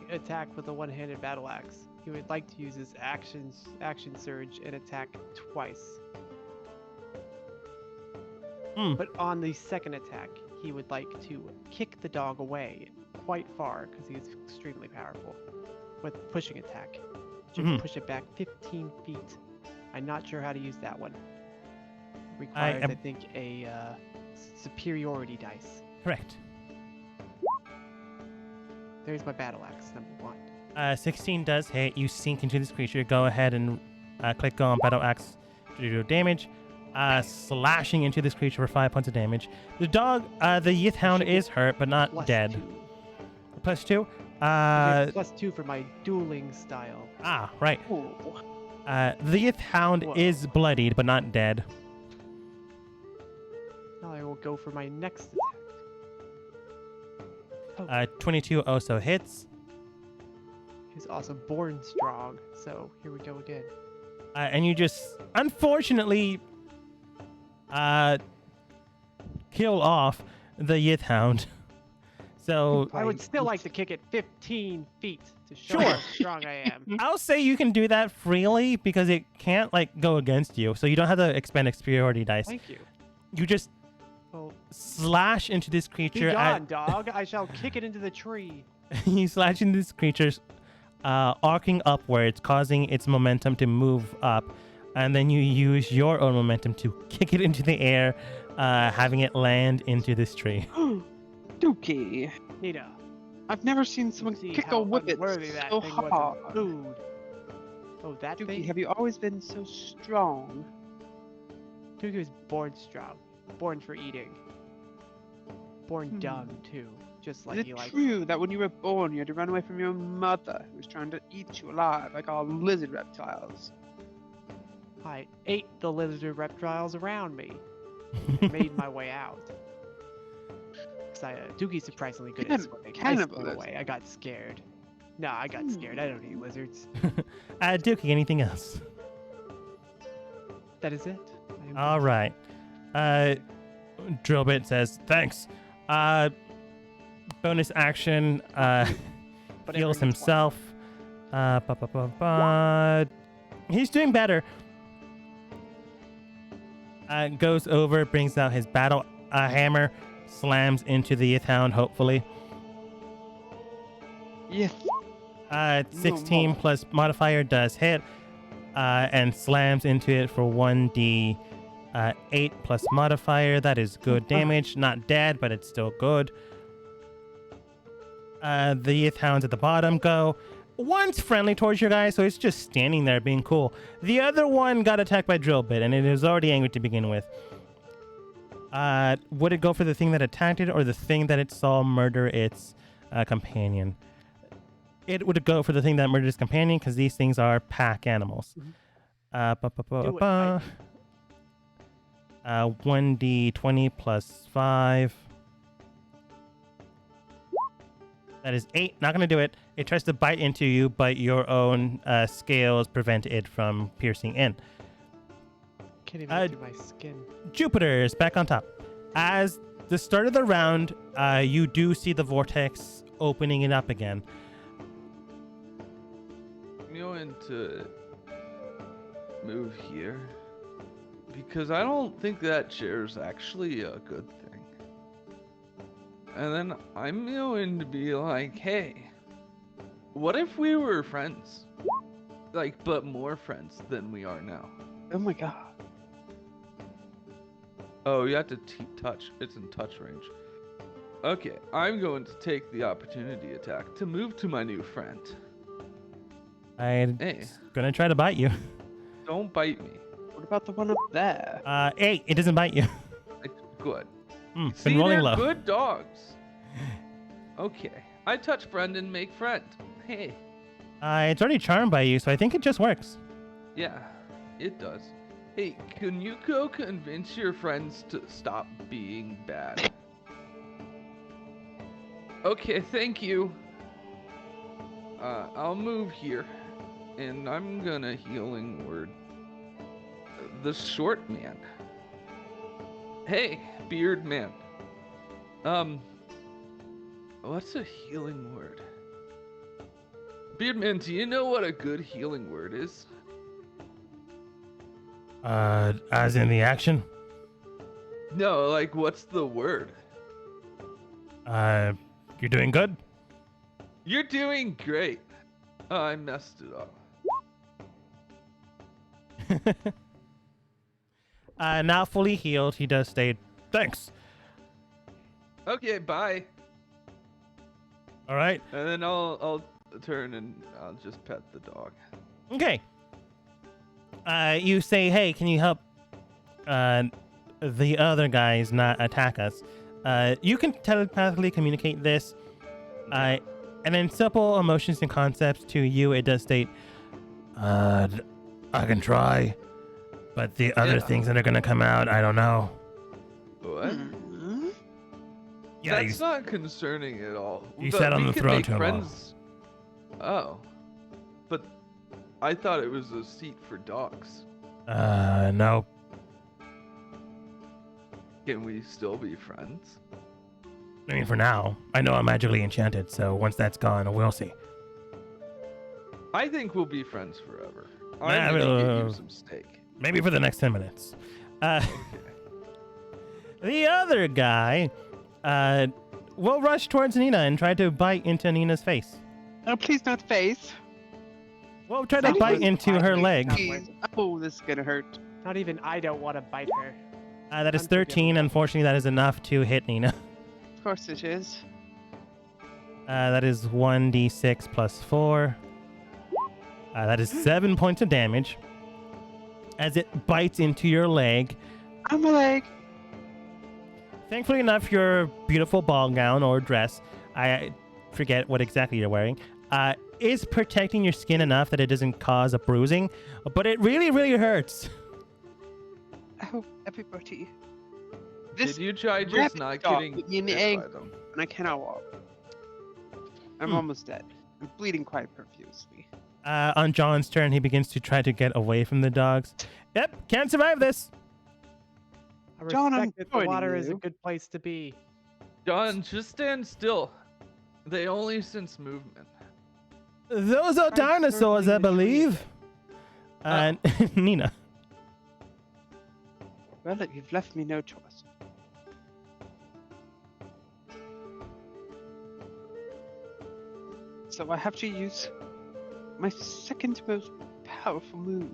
with a one-handed battle axe, he would like to use his action surge and attack twice. But on the second attack, he would like to kick the dog away quite far because he is extremely powerful with pushing attack. Just push it back 15 feet. I'm not sure how to use that one. Requires, I think, a superiority dice. Correct. There's my battle axe, number 1. 16 does hit. You sink into this creature. Go ahead and click on battle axe to do damage. Slashing into this creature for 5 points of damage. The dog, the Yith Hound is hurt, but not Plus dead. 2. Plus 2. Plus 2 for my dueling style. Right. Ooh. The Yith Hound is bloodied, but not dead. Now I will go for my next attack. 22 also hits. He's also born strong, so here we go again. And you just, unfortunately, kill off the Yith Hound. So I would still like to kick it 15 feet to show Sure. how strong I am. I'll say you can do that freely because it can't go against you. So you don't have to expend superiority dice. Thank you. You just Well, slash into this be creature. gone, dog. I shall kick it into the tree. You slash into this creature's arcing upwards, causing its momentum to move up. And then you use your own momentum to kick it into the air, having it land into this tree. Dookie. Nita. I've never seen someone See kick how a whippet unworthy that so thing hard. was of food. Oh, that Dookie, thing? have you always been so strong? Dookie was born strong. Born for eating. born dumb too, just Is like it you like. true that when you were born, you had to run away from your mother, who was trying to eat you alive, like all lizard reptiles? I ate the lizard reptiles around me. And made my way out. Because Dookie's surprisingly good at swimming. I swam Cannibalism. away. I got scared. No, I got scared. I don't eat lizards. Dookie, anything else? That is it. All right. Drillbit says, thanks. Bonus action, But heals everyone gets himself. He's doing better. Goes over, brings out his battle hammer, slams into the Hound, hopefully. Yes. 16 plus modifier does hit, and slams into it for 1d 8 plus modifier. That is good damage. Not dead, but it's still good. The Hounds at the bottom go. One's friendly towards you guys, so it's just standing there being cool. The other one got attacked by Drillbit, and it was already angry to begin with. Would it go for the thing that attacked it, or the thing that it saw murder its companion? It would go for the thing that murdered its companion, because these things are pack animals. 1d20 plus 5. That is 8. Not going to do it. It tries to bite into you, but your own scales prevent it from piercing in. Can't even do my skin. Jupiter is back on top. As the start of the round, you do see the vortex opening it up again. I'm going to move here because I don't think that chair is actually a good thing. And then I'm going to be like, hey, what if we were friends? Like, but more friends than we are now. Oh my god. Oh, you have to touch. It's in touch range. Okay, I'm going to take the opportunity attack to move to my new friend. I'm Hey, going to try to bite you. don't bite me. What about the one up there? 8. It doesn't bite you. Like, good. Been See, rolling they're low. good dogs. Okay, I touch friend and make friend. Hey, It's already charmed by you, so I think it just works. yeah, it does. Hey, can you go convince your friends to stop being bad? Okay, thank you. I'll move here, and I'm gonna healing word the short man. Hey, beard man. What's a healing word? Beardman, do you know what a good healing word is? As in the action? No, like what's the word? You're doing good? You're doing great. Oh, I messed it up. Now fully healed, he does state, thanks. Okay, bye. All right. And then I'll turn and I'll just pet the dog. Okay. You say, hey, can you help the other guys not attack us? You can telepathically communicate this. And in simple emotions and concepts to you, it does state, I can try, but the other things that are going to come out, I don't know. What? Yeah, That's not concerning at all. you But sat on we the can throne make too long. friends. Oh. But I thought it was a seat for dogs. No. Can we still be friends? I mean, for now. I know I'm magically enchanted, so once that's gone, we'll see. I think we'll be friends forever. Nah, I'm gonna get uh, you some steak. Maybe for the next 10 minutes. Okay. The other guy will rush towards Nina and try to bite into Nina's face. Oh, please not face. We'll try to Sounds bite like into her biting. leg. Please. Oh, this is gonna hurt. Not even I don't want to bite her. That is 13. Unfortunately, that is enough to hit Nina. Of course it is. That is 1d6 plus 4. That is 7 points of damage. As it bites into your leg. On my leg. Thankfully enough, your beautiful ball gown or dress, I forget what exactly you're wearing, is protecting your skin enough that it doesn't cause a bruising, but it really, really hurts. Oh, everybody. Did you try just rabbit not dog getting bit me in the bit by ankle, them? and I cannot walk. I'm almost dead. I'm bleeding quite profusely. On John's turn, he begins to try to get away from the dogs. Yep, can't survive this. I John, I'm respect that the joining water is a you. good place to be. John, just stand still. They only sense movement. Those are Try dinosaurs, I circling the tree. believe. And Nina. Well, you've left me no choice. So I have to use my second most powerful move.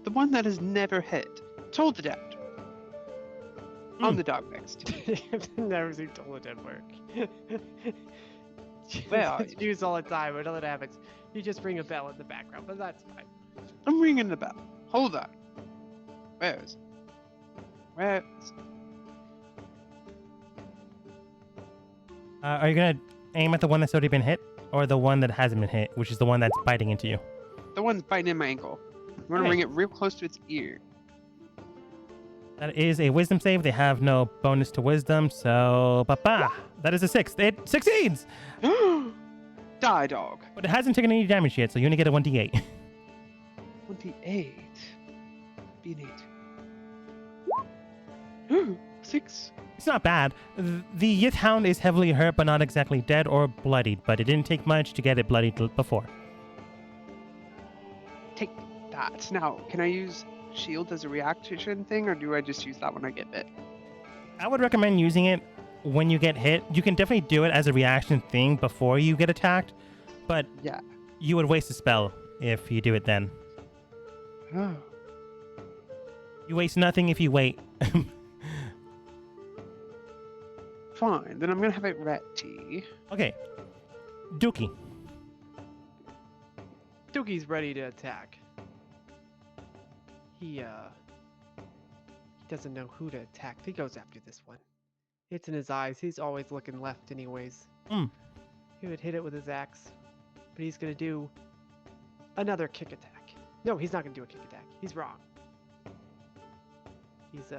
The one that has never hit. Told the doctor. On the dog next. I've never seen Toladin work. Where are It's you? used all the time. When it happens, you just ring a bell in the background, but that's fine. I'm ringing the bell. Hold on. Where is it? Where is it? Are you going to aim at the one that's already been hit, or the one that hasn't been hit, which is the one that's biting into you? The one's biting in my ankle. I'm gonna Okay. ring it real close to its ear. That is a wisdom save. They have no bonus to wisdom, so that is a 6. It succeeds, Die, dog. but it hasn't taken any damage yet, so you only get a 1d8. 28. Be an 8. 6. It's not bad. The Yith Hound is heavily hurt, but not exactly dead or bloodied, but it didn't take much to get it bloodied before. Take that. Now, can I use shield as a reaction thing, or do I just use that when I get bit? I would recommend using it when you get hit. You can definitely do it as a reaction thing before you get attacked, but Yeah. you would waste a spell if you do it then. Oh. You waste nothing if you wait. Fine. Then I'm gonna have it ready. Okay. Dookie. Dookie's ready to attack. He doesn't know who to attack. He goes after this one. It's in his eyes. He's always looking left anyways. He would hit it with his axe, but he's gonna do another kick attack. No, he's not gonna do a kick attack. He's wrong. He's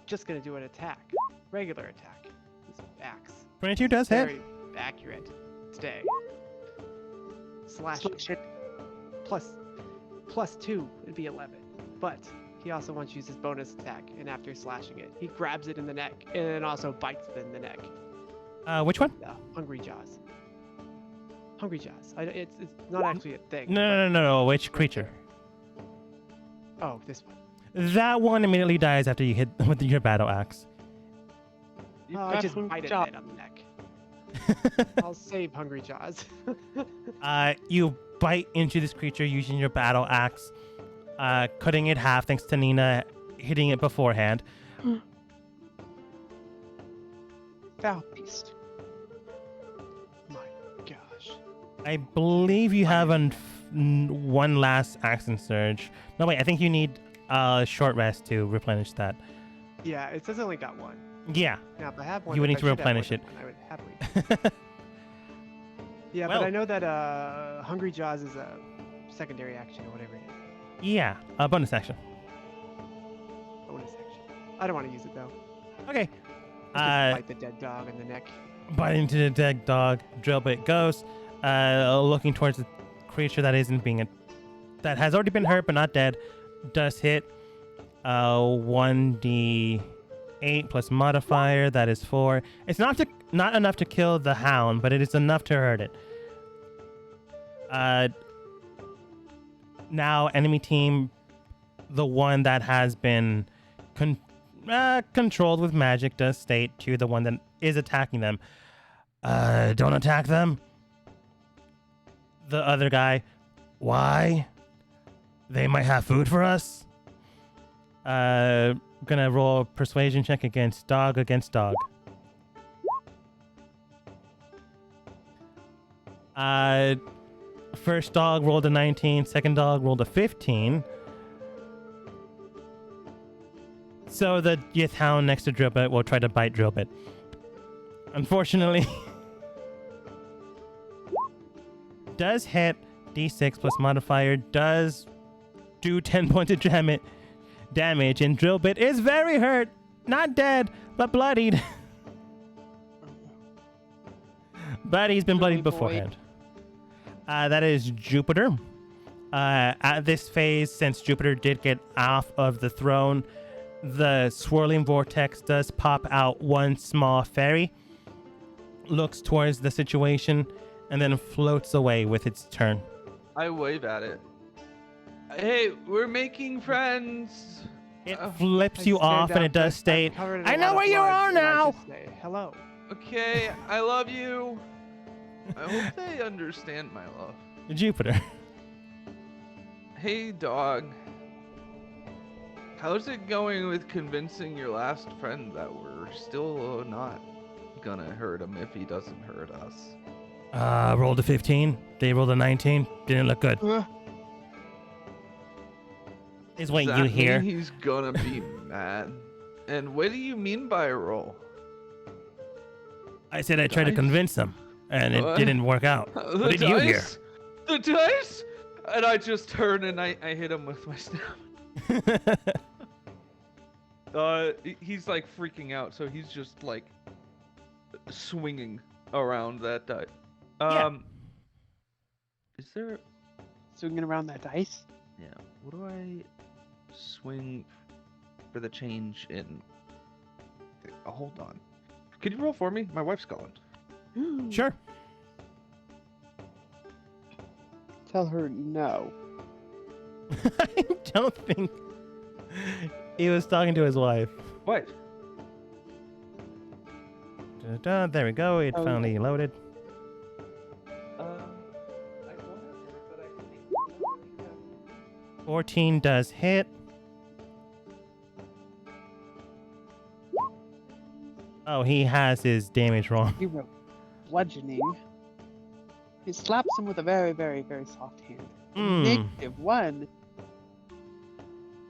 just gonna do an attack. Regular attack. His axe. 22 does hit. Very accurate today. Slash Slash it. plus 2 would be 11. But he also wants to use his bonus attack, and after slashing it, he grabs it in the neck and then also bites it in the neck. Which one? Hungry Jaws. Hungry Jaws. It's not actually a thing. No. Which creature? Oh, this one. That one immediately dies after you hit with your battle axe. You I got just Hungry bite it Jaw. right on the neck. I'll save Hungry Jaws. You bite into this creature using your battle axe, cutting it half thanks to Nina hitting it beforehand. Foul beast. My gosh. I believe you have one last action surge. No, wait, I think you need a short rest to replenish that. Yeah, it says I only got one. Yeah. Now, if I have one, You would if need to I should have more replenish than it. one, I would happily. Yeah, Well- but I know that Hungry Jaws is a secondary action or whatever it is. Yeah, a bonus action. Bonus action. I don't want to use it though. Okay. I'll just bite the dead dog in the neck. Bite into the dead dog, drill bit goes, looking towards the creature that isn't being that has already been hurt but not dead, does hit 1d8 plus modifier, that is 4. It's not enough to kill the hound, but it is enough to hurt it. Now enemy team, the one that has been controlled with magic, does state to the one that is attacking them, don't attack them. The other guy, why? They might have food for us. Gonna roll a persuasion check against dog. First dog rolled a 19, second dog rolled a 15. So the Yith Hound next to Drillbit will try to bite Drillbit. Unfortunately, does hit. D6 plus modifier does do 10 points of damage, and Drillbit is very hurt. Not dead, but bloodied. But he's been bloodied beforehand. That is Jupiter. At this phase, since Jupiter did get off of the throne, the swirling vortex does pop out one small fairy, looks towards the situation, and then floats away with its turn. I wave at it. Hey, we're making friends. It flips you off, and it does state, I know where you are now! Hello. Okay, I love you. I hope they understand my love. Jupiter. Hey, dog. How's it going with convincing your last friend that we're still not gonna hurt him if he doesn't hurt us? Rolled a 15. They rolled a 19. Didn't look good. Is what Does you that hear. mean he's gonna be mad? And what do you mean by a roll? I said I tried to Dice? convince them, and it What? didn't work out. The What did you hear? The dice? And I just turn and I hit him with my staff. He's like freaking out, so he's just like swinging around that dice. Yeah. Is there? Swinging around that dice. Yeah. What do I swing for the change in? Oh, hold on. Can you roll for me? My wife's calling. Sure. Tell her no. I don't think he was talking to his wife. What? Da-da, there we go. It Oh. finally loaded. I don't have dinner, but I think 14 does hit. Oh, he has his damage wrong. He wrote bludgeoning. He slaps him with a very, very, very soft hand. -1.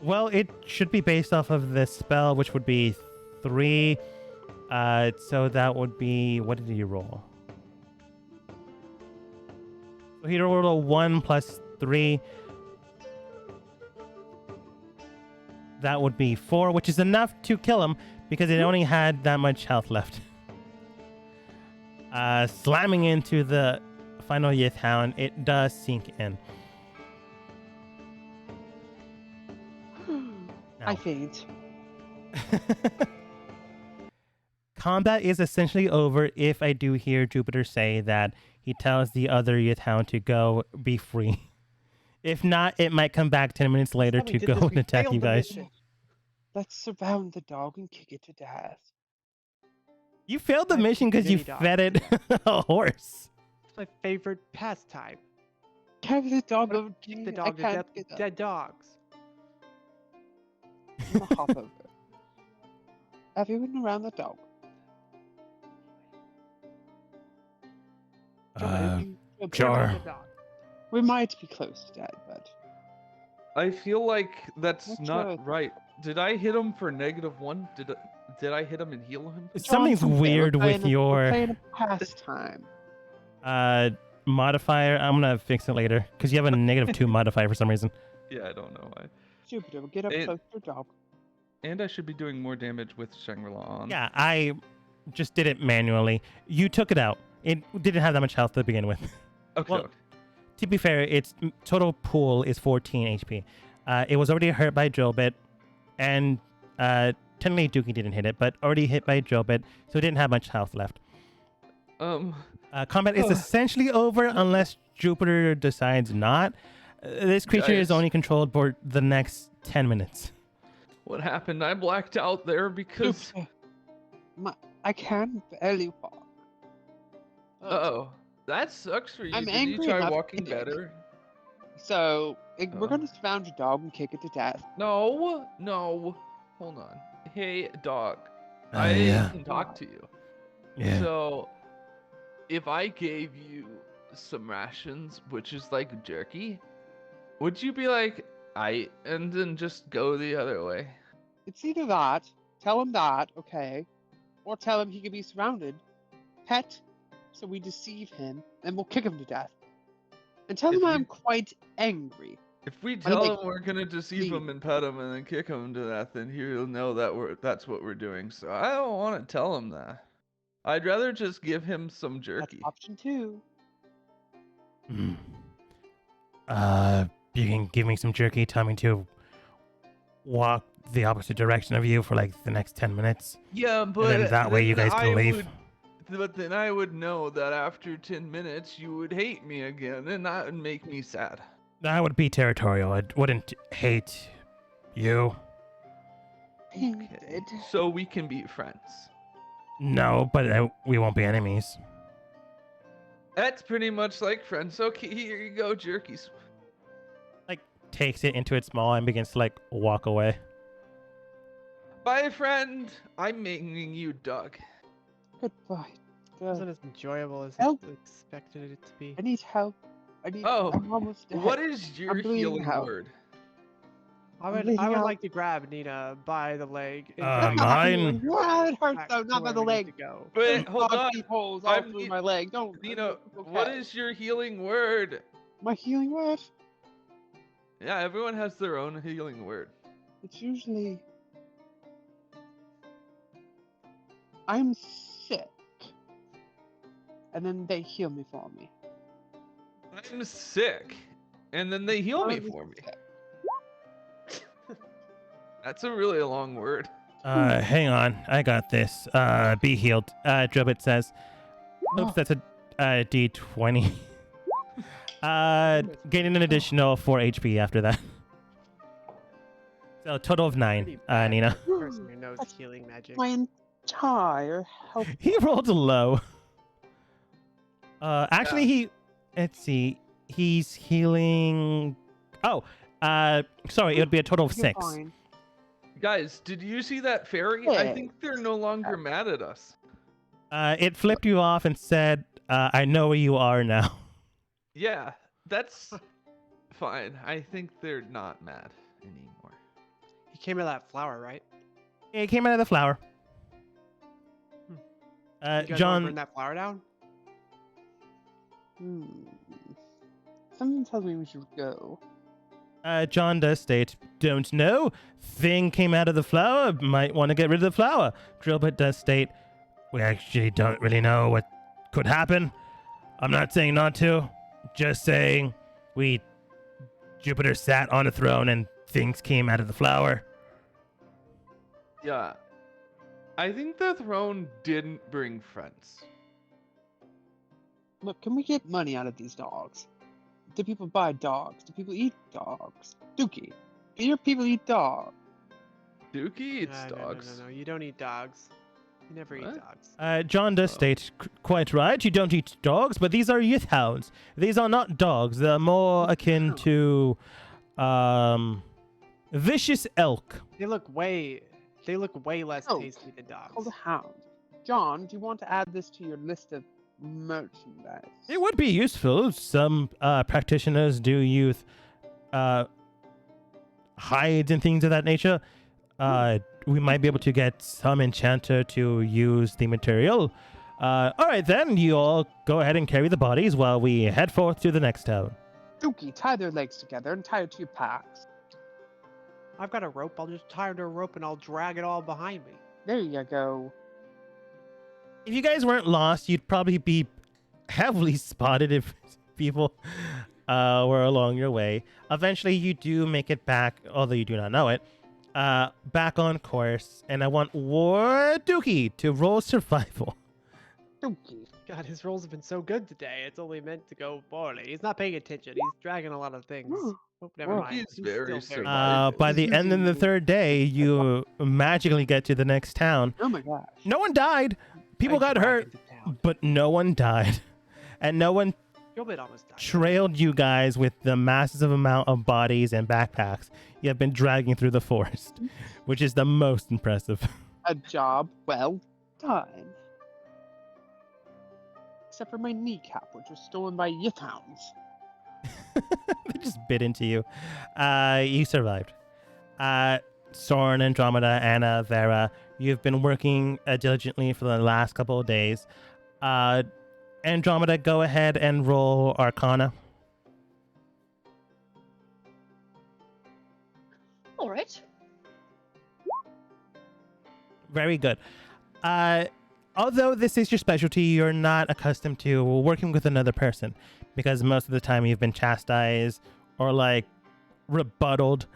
Well, it should be based off of the spell, which would be 3. So that would be... What did he roll? So he rolled a 1 plus 3. That would be 4, which is enough to kill him because it only had that much health left. Slamming into the final Yith Hound, it does sink in. I faint. Combat is essentially over if I do hear Jupiter say that he tells the other Yith Hound to go be free. If not, it might come back 10 minutes later to go and attack you guys. Let's surround the dog and kick it to death. You failed the mission because you mini dog. fed it a horse. It's my favorite pastime. Carry the dog over. Kick the dog to death with dead dogs. I'm gonna hop over. Everyone around the dog. Sure. The dog. We might be close to dead, but I feel like that's That's not right. right. Did I hit him for -1? Did I hit him and heal him? Something's weird with We're your playing a pastime. modifier. I'm gonna fix it later because you have a -2 modifier for some reason. Yeah, I don't know why. Jupiter, get up It- close to the dog. And I should be doing more damage with Shangri-La on. Yeah, I just did it manually. You took it out. It didn't have that much health to begin with. Okay. Well, to be fair, its total pool is 14 HP. It was already hurt by Drillbit, and technically Dookie didn't hit it, but already hit by Drillbit, so it didn't have much health left. Combat is essentially over unless Jupiter decides not. This creature is Guys. only controlled for the next 10 minutes. What happened? I blacked out there because. Jupiter, I can barely walk. Oh, that sucks for you. I'm Did angry you try enough walking to- better? So we're Oh. gonna surround your dog and kick it to death. No. Hold on. Hey, dog. I yeah. can talk to you. Yeah. So, if I gave you some rations, which is like jerky, would you be like, and then just go the other way? It's either that, tell him that, okay, or tell him he can be surrounded, pet, so we deceive him, and we'll kick him to death. And tell If him we- I'm quite angry. If we I tell like him we're gonna deceive leave. him and pet him and then kick him to death, then he'll know that that's what we're doing. So I don't want to tell him that. I'd rather just give him some That's jerky. option 2. Hmm. You can give me some jerky, tell me to walk the opposite direction of you for like the next 10 minutes. Yeah, but then that way you then guys can leave. But then I would know that after 10 minutes you would hate me again, and that would make me sad. That would be territorial. I wouldn't hate you. Okay, so we can be friends. No, but we won't be enemies. That's pretty much like friends. Okay, here you go, jerkies. Takes it into its maw and begins to like walk away. Bye, friend. I'm making you Doug. Goodbye. Wasn't as enjoyable as Help. I expected it to be. I need help. I'm almost dead. What is your I'm bleeding healing out. word? I would bleeding out. like to grab Nina by the leg. and Uh, drag her mine- Ah, it hurts back though, to not by where the we need leg. to go. Wait, hold God, on. deep holes all I'm through ne- my leg. Don't. Nina, okay. what is your healing word? my healing word? Yeah, everyone has their own healing word. It's usually I'm sick, and then they heal me for me. I'm sick, and then they heal me I'm for me. sick. That's a really long word. Hang on. I got this. Be healed. Drillbit says. Oops, that's a D20. Gaining an additional 4 HP after that. So a total of 9, Pretty bad Nina. for a person who knows healing magic. My entire health. He rolled low. Actually, let's see. He's healing. Oh, sorry. It would be a total of You're 6. fine. Guys, did you see that fairy? I Yeah. think they're no longer mad at us. It flipped you off and said, "I know where you are now." Yeah, that's fine. I think they're not mad anymore. He came out of that flower, right? It came out of the flower. You guys wanna John. burn that flower down? Something tells me we should go. John does state, "Don't know. Thing came out of the flower. Might want to get rid of the flower." Drillbit does state, "We actually don't really know what could happen. I'm not saying not to. Just saying Jupiter sat on a throne and things came out of the flower." Yeah. I think the throne didn't bring friends. Look, can we get money out of these dogs? Do people buy dogs? Do people eat dogs? Dookie, do your people eat dogs? Dookie eats No, dogs. No. You don't eat dogs. You never eat What? dogs. John does Oh. state, "Quite right. You don't eat dogs, but these are youth hounds. These are not dogs. They're more akin to vicious elk." They look way less Oh, tasty than dogs. Called a hound. John, do you want to add this to your list of merchandise? It would be useful. Some practitioners do use hides and things of that nature. We might be able to get some enchanter to use the material. All right, then. You all go ahead and carry the bodies while we head forth to the next town. Dookie, tie their legs together and tie it to your packs. I've got a rope. I'll just tie it to a rope and I'll drag it all behind me. There you go. If you guys weren't lost, you'd probably be heavily spotted if people were along your way. Eventually, you do make it back, although you do not know it, back on course. And I want War Dookie to roll survival. Dookie. God, his rolls have been so good today. It's only meant to go poorly. He's not paying attention. He's dragging a lot of things. Oh, never Well, mind. he's very still survived. By the end of the third day, you magically get to the next town. Oh my gosh. No one died. People got hurt, but no one died. And no one Gilbert almost died. trailed you guys with the massive amount of bodies and backpacks you have been dragging through the forest, which is the most impressive. A job well done. Except for my kneecap, which was stolen by youth hounds. They just bit into you. You survived. Soren, Andromeda, Anna, Vera, you've been working diligently for the last couple of days. Andromeda, go ahead and roll Arcana. All right. Very good. Although this is your specialty, you're not accustomed to working with another person because most of the time you've been chastised or like rebutted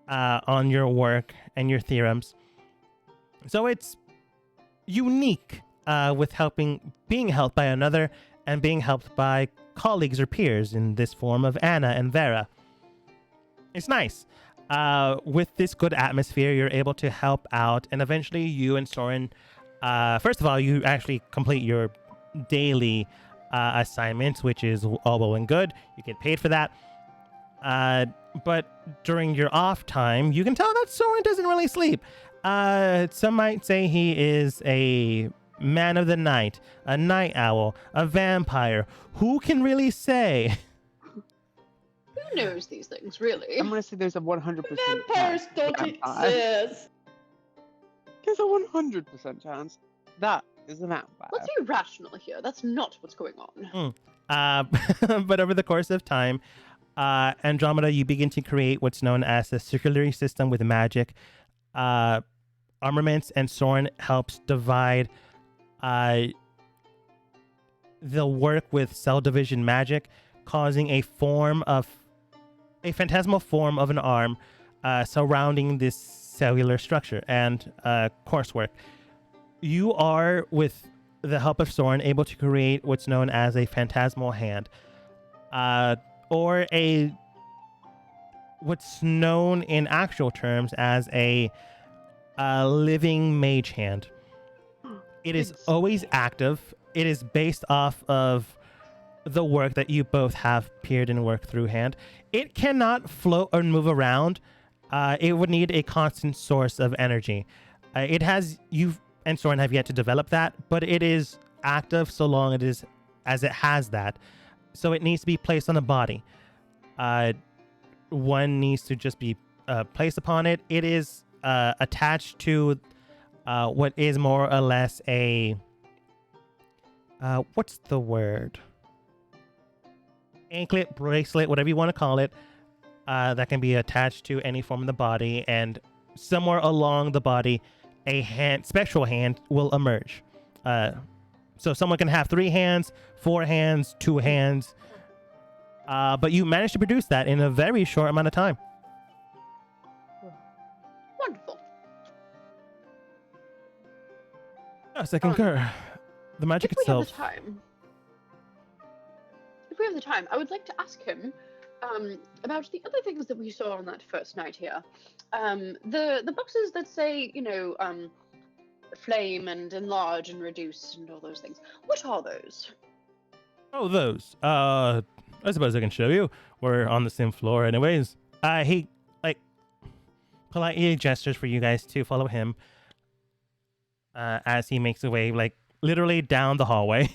on your work and your theorems. So it's unique with being helped by another and being helped by colleagues or peers in this form of Anna and Vera. It's nice. With this good atmosphere, you're able to help out, and eventually you and Soren, first of all, you actually complete your daily assignments, which is all well and good. You get paid for that. But during your off time, you can tell that Soren doesn't really sleep. Some might say he is a man of the night, a night owl, a vampire. Who can really say? Who knows these things, really? I'm gonna say there's a 100% Vampires don't exist. There's a 100% chance that is a vampire. Let's be rational here. That's not what's going on. But over the course of time, Andromeda, you begin to create what's known as a circulatory system with magic armaments, and Soren helps divide the work with cell division magic, causing a phantasmal form of an arm surrounding this cellular structure and coursework. You are, with the help of Soren, able to create what's known as a phantasmal hand, or what's known in actual terms as a living mage hand. It is always active. It is based off of the work that you both have peered and worked through hand. It cannot float or move around. It would need a constant source of energy. You and Soren have yet to develop that, but it is active so long as it has that. So it needs to be placed on the body. One needs to just be placed upon it. It is attached to what is more or less a what's the word? Anklet, bracelet, whatever you want to call it, that can be attached to any form of the body, and somewhere along the body, a special hand will emerge. So someone can have 3 hands, 4 hands, 2 hands, but you managed to produce that in a very short amount of time. Wonderful. Yes, I concur. The magic If we have itself. the time, I would like to ask him about the other things that we saw on that first night here. The boxes that say, flame and enlarge and reduce and all those things. What are those? Oh, those. I suppose I can show you. We're on the same floor anyways. He, politely gestures for you guys to follow him as he makes his way, literally down the hallway.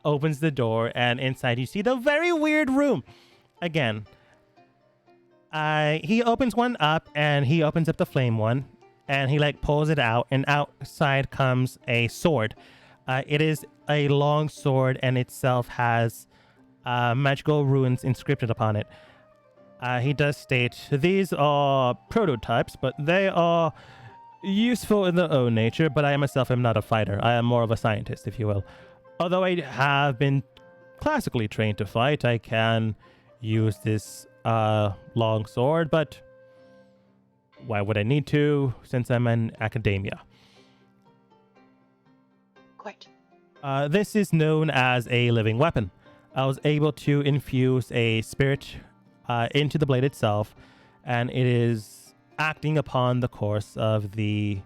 Opens the door, and inside you see the very weird room. Again, he opens one up, and he opens up the flame one, and he pulls it out, and outside comes a sword. It is a long sword, and itself has magical runes inscripted upon it. He does state, these are prototypes, but they are useful in their own nature, but I myself am not a fighter. I am more of a scientist, if you will. Although I have been classically trained to fight, I can use this long sword, but why would I need to, since I'm in academia? Quite. This is known as a living weapon. I was able to infuse a spirit into the blade itself, and it is acting upon the course of the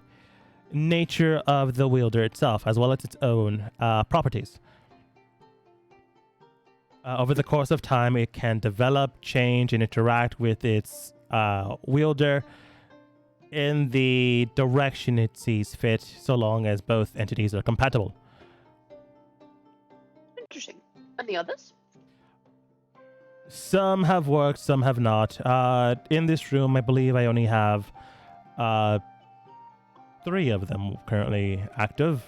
nature of the wielder itself, as well as its own properties. Over the course of time, it can develop, change, and interact with its wielder in the direction it sees fit, so long as both entities are compatible. Interesting. And the others? Some have worked, some have not. In this room, I believe I only have 3 of them currently active.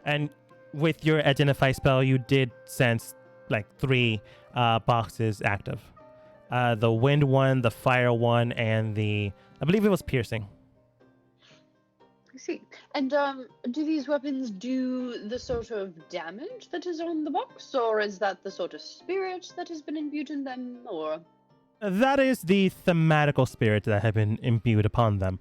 And with your identify spell, you did sense like 3 boxes active. The wind one, the fire one, and I believe it was piercing. I see. And do these weapons do the sort of damage that is on the box, or is that the sort of spirit that has been imbued in them, or? That is the thematical spirit that have been imbued upon them.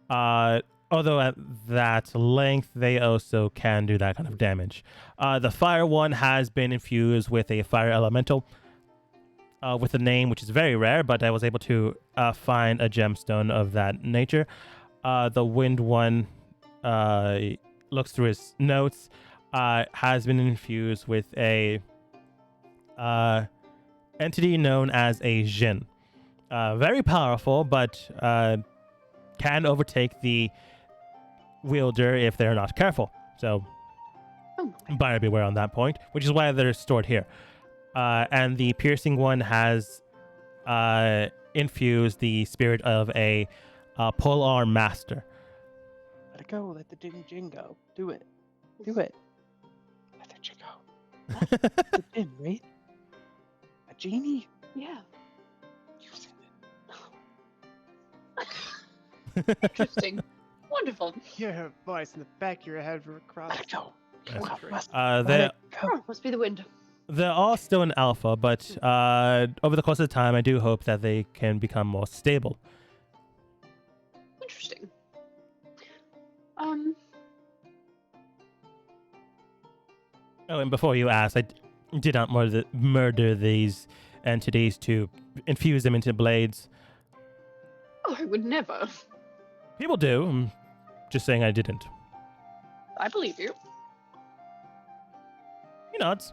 Although at that length, they also can do that kind of damage. The fire one has been infused with a fire elemental with a name which is very rare, but I was able to find a gemstone of that nature. The wind one looks through his notes, has been infused with a entity known as a Jinn. Very powerful, but can overtake the wielder if they're not careful. So buyer beware on that point, which is why they're stored here. And the piercing one has infused the spirit of a polearm master. Let it go. Let the ding go. Do it. Do it. Let the jing go. The ding, right? A genie? Yeah. Using it. Interesting. Wonderful. You hear a voice in the back of your head from across. Let it go. Yes. Let They it go. Oh, must be the wind. they're all still in alpha, but over the course of time, I do hope that they can become more stable. Interesting. Oh, and before you ask, I did not murder these entities to infuse them into blades. Oh, I would never. People do. I'm just saying I didn't. I believe you. He nods.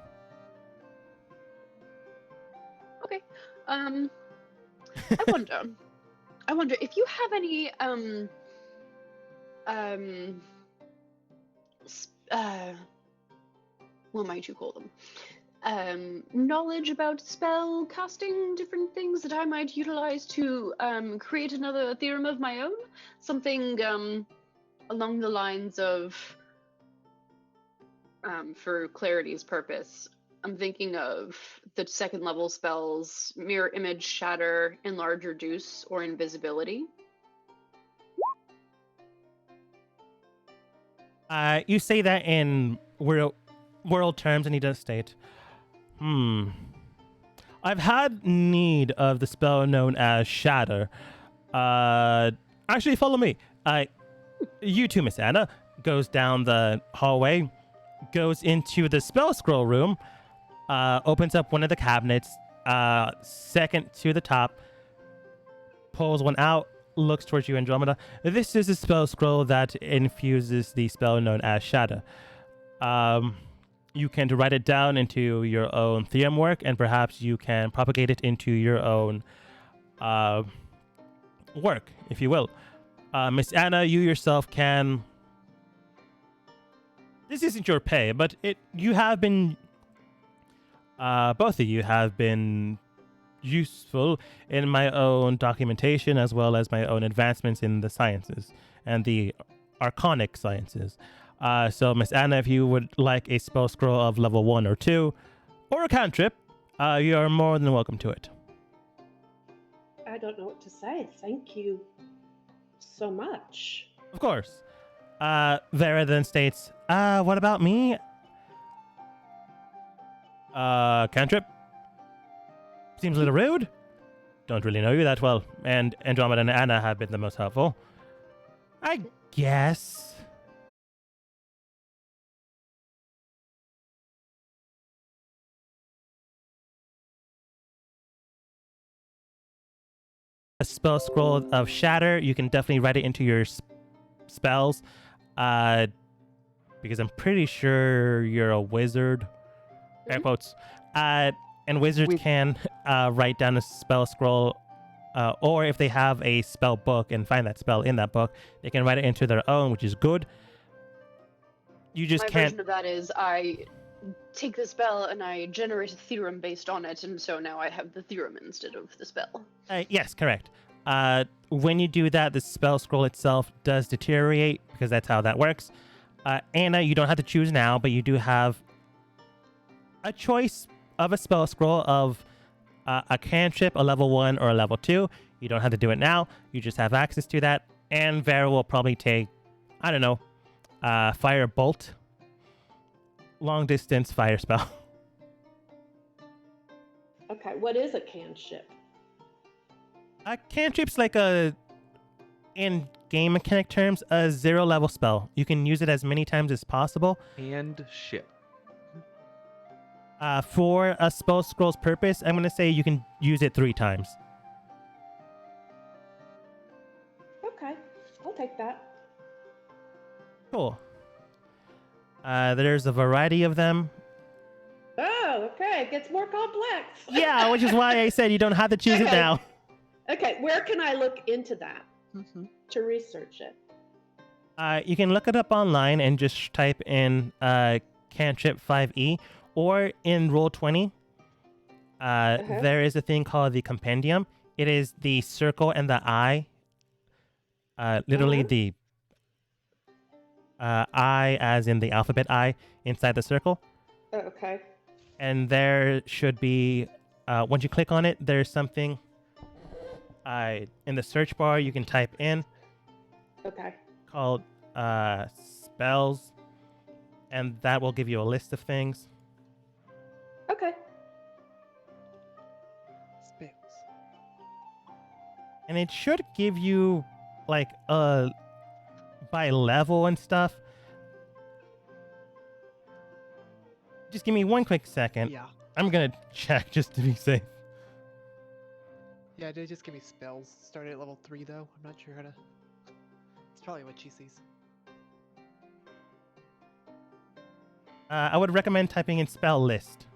Okay. I wonder if you have any what might you call them? Knowledge about spell casting, different things that I might utilize to create another theorem of my own. Something along the lines of, for clarity's purpose, I'm thinking of the 2nd level spells Mirror Image, Shatter, Enlarge, Reduce, or Invisibility. You say that in world terms, and he does state, I've had need of the spell known as Shatter. Actually, follow me. You too, Miss Anna, goes down the hallway, goes into the spell scroll room, opens up one of the cabinets, second to the top, pulls one out, looks towards you, Andromeda. This is a spell scroll that infuses the spell known as Shatter. You can write it down into your own theorem work, and perhaps you can propagate it into your own work, if you will. Miss Anna, you yourself can... This isn't your pay, but you have been... both of you have been useful in my own documentation as well as my own advancements in the sciences and the arcanic sciences. So, Miss Anna, if you would like a spell scroll of level 1 or 2, or a cantrip, you are more than welcome to it. I don't know what to say. Thank you so much. Of course. Vera then states, what about me? Cantrip? Seems a little rude. Don't really know you that well. And Andromeda and Anna have been the most helpful. I guess. A spell scroll of Shatter, you can definitely write it into your spells. Because I'm pretty sure you're a wizard. Air quotes. And wizards can write down a spell scroll, or if they have a spell book and find that spell in that book, they can write it into their own, which is good. You just My can't. version of that is I take the spell and I generate a theorem based on it, and so now I have the theorem instead of the spell. Yes, correct. When you do that, the spell scroll itself does deteriorate because that's how that works. Anna, you don't have to choose now, but you do have a choice of a spell scroll of a cantrip, a level 1 or a level 2. You don't have to do it now. You just have access to that. And Vera will probably take, I don't know, Fire Bolt. Long distance fire spell. Okay, what is a cantrip? A cantrip's like in game mechanic terms, a 0 level spell. You can use it as many times as possible. And ship. For a spell scroll's purpose, I'm going to say you can use it 3 times. Okay, I'll take that. Cool. There's a variety of them. Oh, okay, it gets more complex. Yeah, which is why I said you don't have to choose it Okay. now. Okay, where can I look into that to research it? You can look it up online and just type in cantrip 5e, or in Roll20, there is a thing called the compendium. It is the circle and the I. Literally the I as in the alphabet I inside the circle. Oh, okay. And there should be, once you click on it, there's something in the search bar you can type in Okay. called spells, and that will give you a list of things. Okay. Spells. And it should give you like by level and stuff. Just give me one quick second. Yeah. I'm gonna check just to be safe. Yeah, they just give me spells. Started at level 3 though. I'm not sure how to. It's probably what she sees. I would recommend typing in spell list.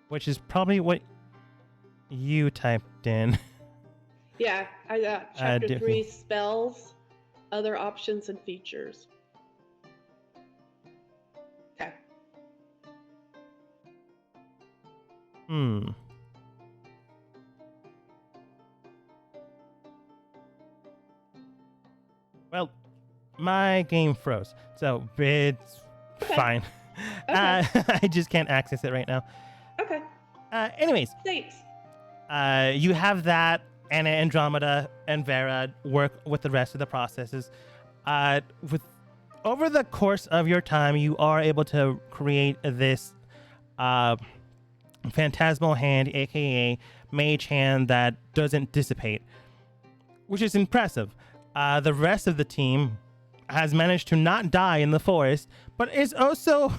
Which is probably what you typed in. Yeah, I got chapter different. 3 spells, other options and features. Okay. Well, my game froze, so it's Okay. fine. Okay. I just can't access it right now. Okay. Anyways, Thanks. you have that, and Andromeda and Vera work with the rest of the processes. Over the course of your time, you are able to create this phantasmal hand, aka mage hand, that doesn't dissipate, which is impressive. The rest of the team has managed to not die in the forest, but is also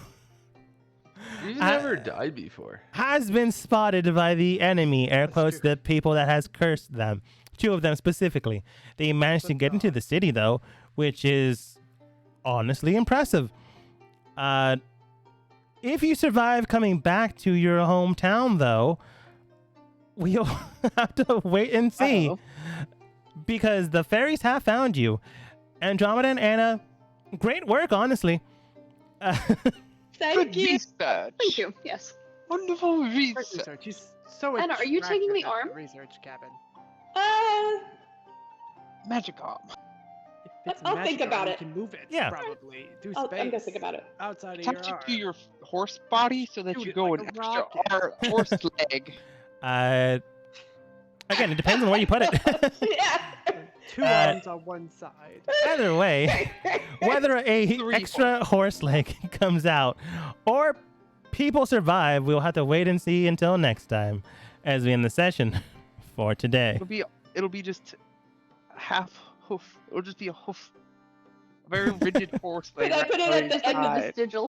You've never died before. has been spotted by the enemy, air That's quotes, true. the people that has cursed them. 2 of them specifically. They managed to get into the city, though, which is honestly impressive. If you survive coming back to your hometown, though, we'll have to wait and see. Uh-oh. Because the fairies have found you. Andromeda and Anna, great work, honestly. Thank Good you. research. Thank you. Yes. Wonderful Great research. research. He's so Anna, are you taking attractive the at arm? research cabin. Magic arm. If it's a I'll magic think about arm, it. You can move it. Yeah. Probably. Do I'm space. gonna think about it. Outside of Attach your it arm. to your horse body so that Shoot you it go like an a extra rocket. horse leg. Again, it depends on where you put it. Yeah. 2 arms on one side. Either way, whether a 3 extra horse leg comes out or people survive, we'll have to wait and see until next time as we end the session for today. It'll be just half hoof. It'll just be a hoof. A very rigid horse leg. Could I put it at right the end of the side. Sigil.